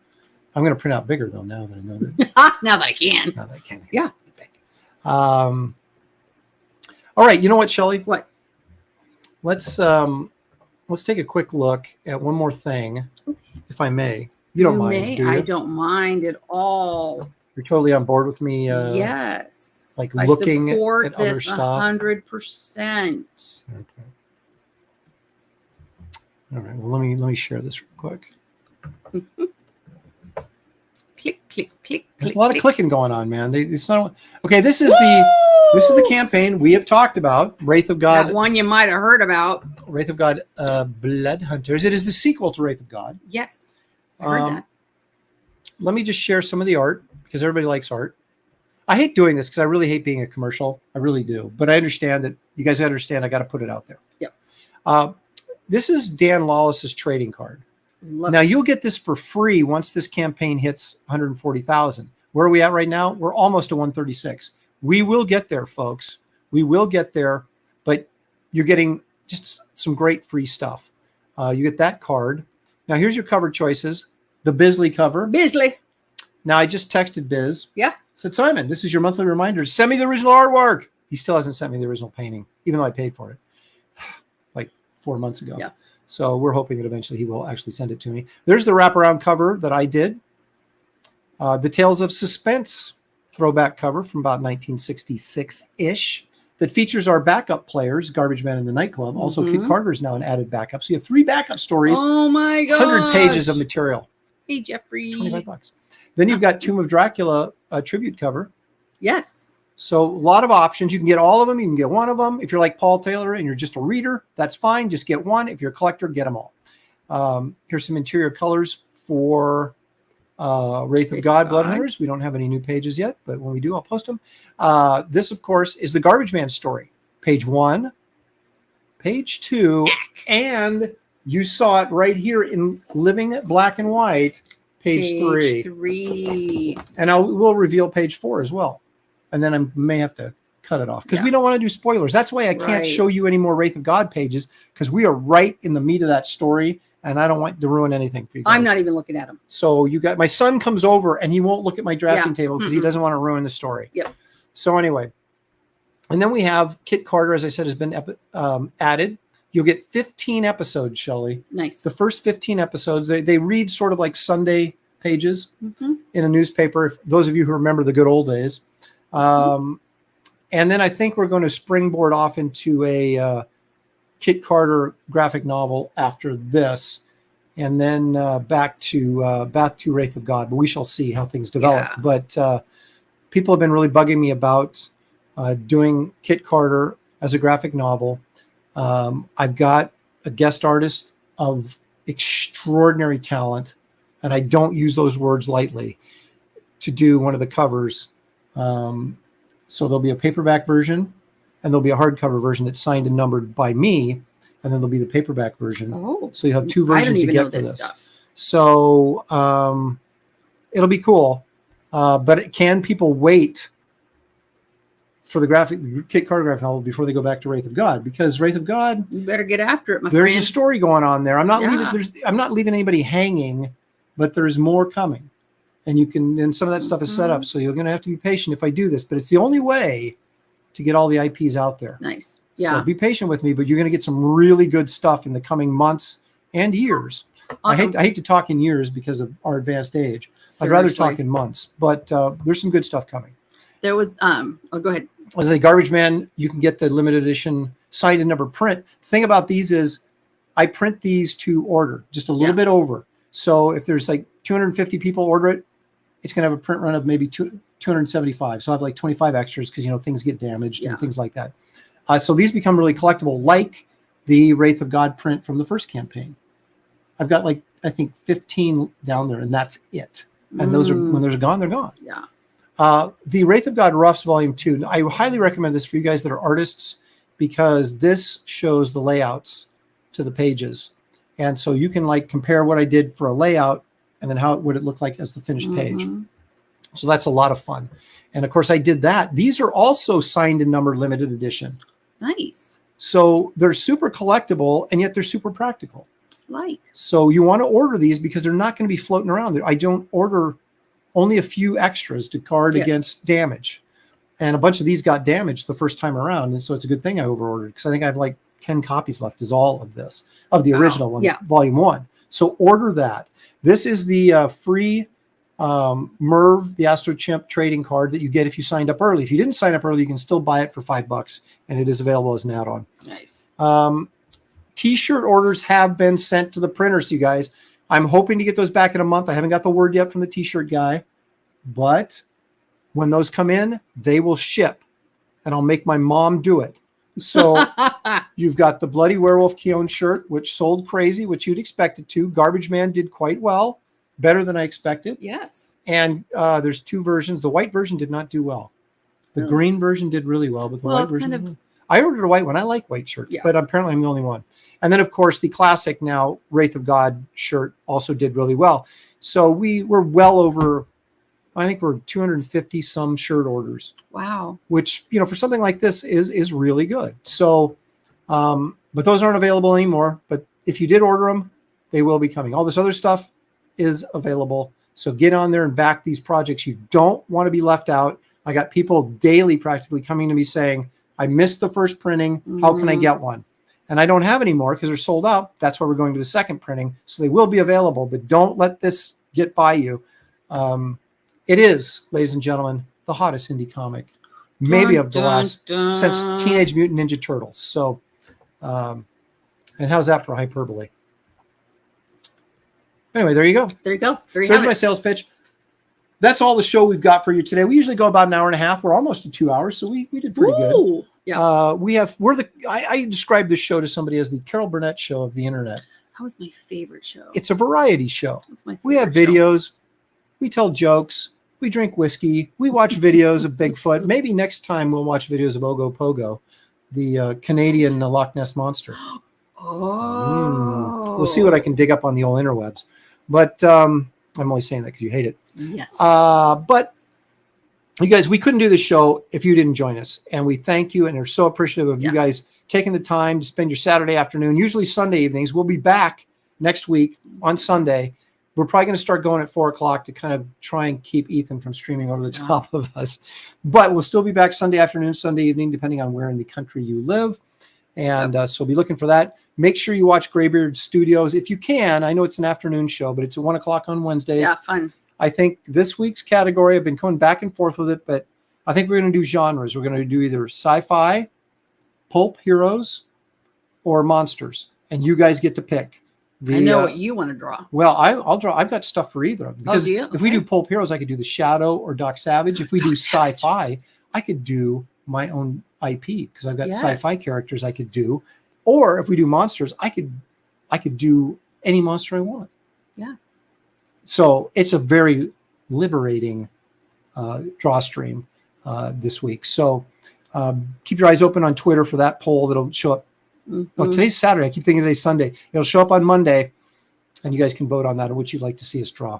I'm going to print out bigger, though, now that I know that. Now that I can. Yeah. All right. You know what, Shelley? What? Let's take a quick look at one more thing, if I may. You don't mind, do you? I don't mind at all. You're totally on board with me. Yes. Like looking I support at other this stuff. 100%. Okay. All right. Well, let me share this real quick. Click, click, click. There's a lot of clicking going on, man. It's not okay. This is the campaign we have talked about. Wraith of God. That one you might have heard about. Wraith of God, Blood Hunters. It is the sequel to Wraith of God. Yes, I heard that. Let me just share some of the art because everybody likes art. I hate doing this because I really hate being a commercial. I really do. But I understand that you guys understand I got to put it out there. Yep. this is Dan Lawless's trading card. Love Now it. you'll get this for free once this campaign hits 140,000. Where are we at right now? We're almost to 136. We will get there, folks. We will get there, but you're getting just some great free stuff. You get that card. Now here's your cover choices. The Bisley cover. Bisley. Now I just texted Biz. Yeah. Said, Simon, this is your monthly reminder. Send me the original artwork. He still hasn't sent me the original painting, even though I paid for it like 4 months ago. Yeah. So we're hoping that eventually he will actually send it to me. There's the wraparound cover that I did. The Tales of Suspense throwback cover from about 1966-ish that features our backup players, Garbage Man and the Nightclub. Also, Kid Carter's now an added backup. So you have 3 backup stories. Oh my god. 100 pages of material. Hey, Jeffrey. $25. Then you've got Tomb of Dracula tribute cover. Yes. So a lot of options. You can get all of them. You can get one of them. If you're like Paul Taylor and you're just a reader, that's fine. Just get one. If you're a collector, get them all. Here's some interior colors for Wraith of God, Blood Hunters. We don't have any new pages yet, but when we do, I'll post them. This, of course, is the Garbage Man story. Page 1, page 2, and you saw it right here in Living It Black and White, page 3. And we'll reveal page 4 as well. And then I may have to cut it off because we don't want to do spoilers. That's why I can't show you any more Wraith of God pages because we are right in the meat of that story. And I don't want to ruin anything for you guys. I'm not even looking at them. So you got my son comes over and he won't look at my drafting table because he doesn't want to ruin the story. Yep. So anyway, and then we have Kit Carter, as I said, has been added. You'll get 15 episodes, Shelley. Nice. The first 15 episodes, they read sort of like Sunday pages in a newspaper. If those of you who remember the good old days. And then I think we're going to springboard off into a Kit Carter graphic novel after this, and then back to Wraith of God. But we shall see how things develop. Yeah. But people have been really bugging me about doing Kit Carter as a graphic novel. I've got a guest artist of extraordinary talent, and I don't use those words lightly, to do one of the covers. So there'll be a paperback version and there'll be a hardcover version that's signed and numbered by me. And then there'll be the paperback version. Oh, so you have 2 versions to get for this. Stuff. So it'll be cool. But can people wait for the Kit Carter graphic novel before they go back to Wraith of God? Because Wraith of God, you better get after it, my there's friend. a story going on there. I'm not leaving anybody hanging, but there's more coming. And some of that stuff is set up. So you're going to have to be patient if I do this, but it's the only way to get all the IPs out there. Nice. Yeah. So be patient with me, but you're going to get some really good stuff in the coming months and years. Awesome. I hate to talk in years because of our advanced age. Seriously. I'd rather talk in months, but there's some good stuff coming. There was, go ahead. As a Garbage Man, you can get the limited edition signed and number print. The thing about these is I print these to order, just a little bit over. So if there's like 250 people order it, it's going to have a print run of maybe 275. So I have like 25 extras because, things get damaged and things like that. So these become really collectible, like the Wraith of God print from the first campaign. I've got like, I think 15 down there, and that's it. And those are, when they're gone, they're gone. Yeah. The Wraith of God Roughs Volume 2, I highly recommend this for you guys that are artists because this shows the layouts to the pages. And so you can like compare what I did for a layout and then how would it look like as the finished page. So that's a lot of fun. And of course I did that. These are also signed and numbered limited edition. Nice. So they're super collectible and yet they're super practical. So you want to order these because they're not going to be floating around there. I don't order only a few extras to guard against damage. And a bunch of these got damaged the first time around. And so it's a good thing I over-ordered because I think I have like 10 copies left is all of this, of the original one, Volume 1. So order that. This is the free Merv, the Astro Chimp trading card that you get if you signed up early. If you didn't sign up early, you can still buy it for $5 and it is available as an add-on. Nice. T-shirt orders have been sent to the printers, you guys. I'm hoping to get those back in a month. I haven't got the word yet from the T-shirt guy, but when those come in, they will ship and I'll make my mom do it. So you've got the Bloody Werewolf Keown shirt, which sold crazy, which you'd expect it to. Garbage Man did quite well, better than I expected. Yes. And there's 2 versions. The white version did not do well. The green version did really well, but the white version. I ordered a white one. I like white shirts, but apparently I'm the only one. And then, of course, the classic now Wraith of God shirt also did really well. So we were well over, I think we're 250 some shirt orders. Wow. Which, for something like this is really good. So, but those aren't available anymore. But if you did order them, they will be coming. All this other stuff is available. So get on there and back these projects. You don't want to be left out. I got people daily practically coming to me saying, I missed the first printing. How can I get one? And I don't have any more because they're sold out. That's why we're going to the second printing. So they will be available, but don't let this get by you. It is, ladies and gentlemen, the hottest indie comic, maybe of the last, since Teenage Mutant Ninja Turtles. So, and how's that for hyperbole? Anyway, there you go. There you go. So there's my sales pitch. That's all the show we've got for you today. We usually go about an hour and a half. We're almost at 2 hours, so we did pretty good. Yeah. I described this show to somebody as the Carol Burnett show of the internet. That was my favorite show. It's a variety show. We have videos. We tell jokes. We drink whiskey. We watch videos of Bigfoot. Maybe next time we'll watch videos of Ogo Pogo, the Canadian Loch Ness Monster. We'll see what I can dig up on the old interwebs. But I'm only saying that because you hate it. Yes. But you guys, we couldn't do the show if you didn't join us. And we thank you and are so appreciative of you guys taking the time to spend your Saturday afternoon, usually Sunday evenings. We'll be back next week on Sunday. We're probably going to start going at 4 o'clock to kind of try and keep Ethan from streaming over the top of us. But we'll still be back Sunday afternoon, Sunday evening, depending on where in the country you live. And so be looking for that. Make sure you watch Graybeard Studios if you can. I know it's an afternoon show, but it's at 1 o'clock on Wednesdays. Yeah, fun. I think this week's category, I've been going back and forth with it, but I think we're going to do genres. We're going to do either sci-fi, pulp heroes, or monsters. And you guys get to pick. I know what you want to draw. Well, I'll draw. I've got stuff for either of them. Because do you? If we do pulp heroes, I could do The Shadow or Doc Savage. If we do sci-fi, I could do my own IP because I've got sci-fi characters I could do. Or if we do monsters, I could do any monster I want. Yeah. So it's a very liberating draw stream this week. So keep your eyes open on Twitter for that poll that'll show up. Oh, today's Saturday. I keep thinking today's Sunday. It'll show up on Monday, and you guys can vote on that, or what you'd like to see us draw.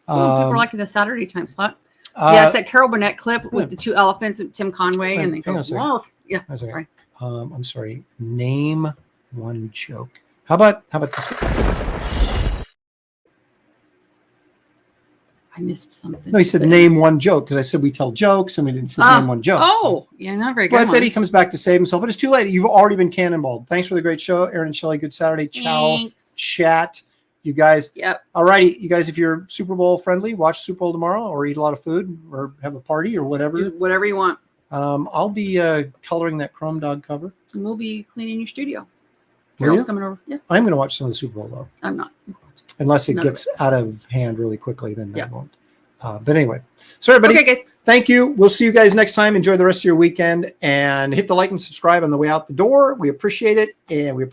People are liking the Saturday time slot. Yes, that Carol Burnett clip with the two elephants and Tim Conway, and they go, "Wow, yeah." Sorry. I'm sorry. Name one joke. How about this one? I missed something. No, he said name one joke because I said we tell jokes and we didn't say name one joke. Oh, yeah, not very good. But then he comes back to save himself, but it's too late. You've already been cannonballed. Thanks for the great show, Aaron and Shelley. Good Saturday. Ciao. Thanks. Chat. You guys. Yep. All righty. You guys, if you're Super Bowl friendly, watch Super Bowl tomorrow or eat a lot of food or have a party or whatever. Do whatever you want. I'll be coloring that Chrome Dog cover. And we'll be cleaning your studio. Will Carol's you? coming over. Yeah. I'm going to watch some of the Super Bowl, though. I'm not. Unless it gets out of hand really quickly, then I won't. But anyway, so everybody, okay, guys. Thank you. We'll see you guys next time. Enjoy the rest of your weekend and hit the like and subscribe on the way out the door. We appreciate it. And we appreciate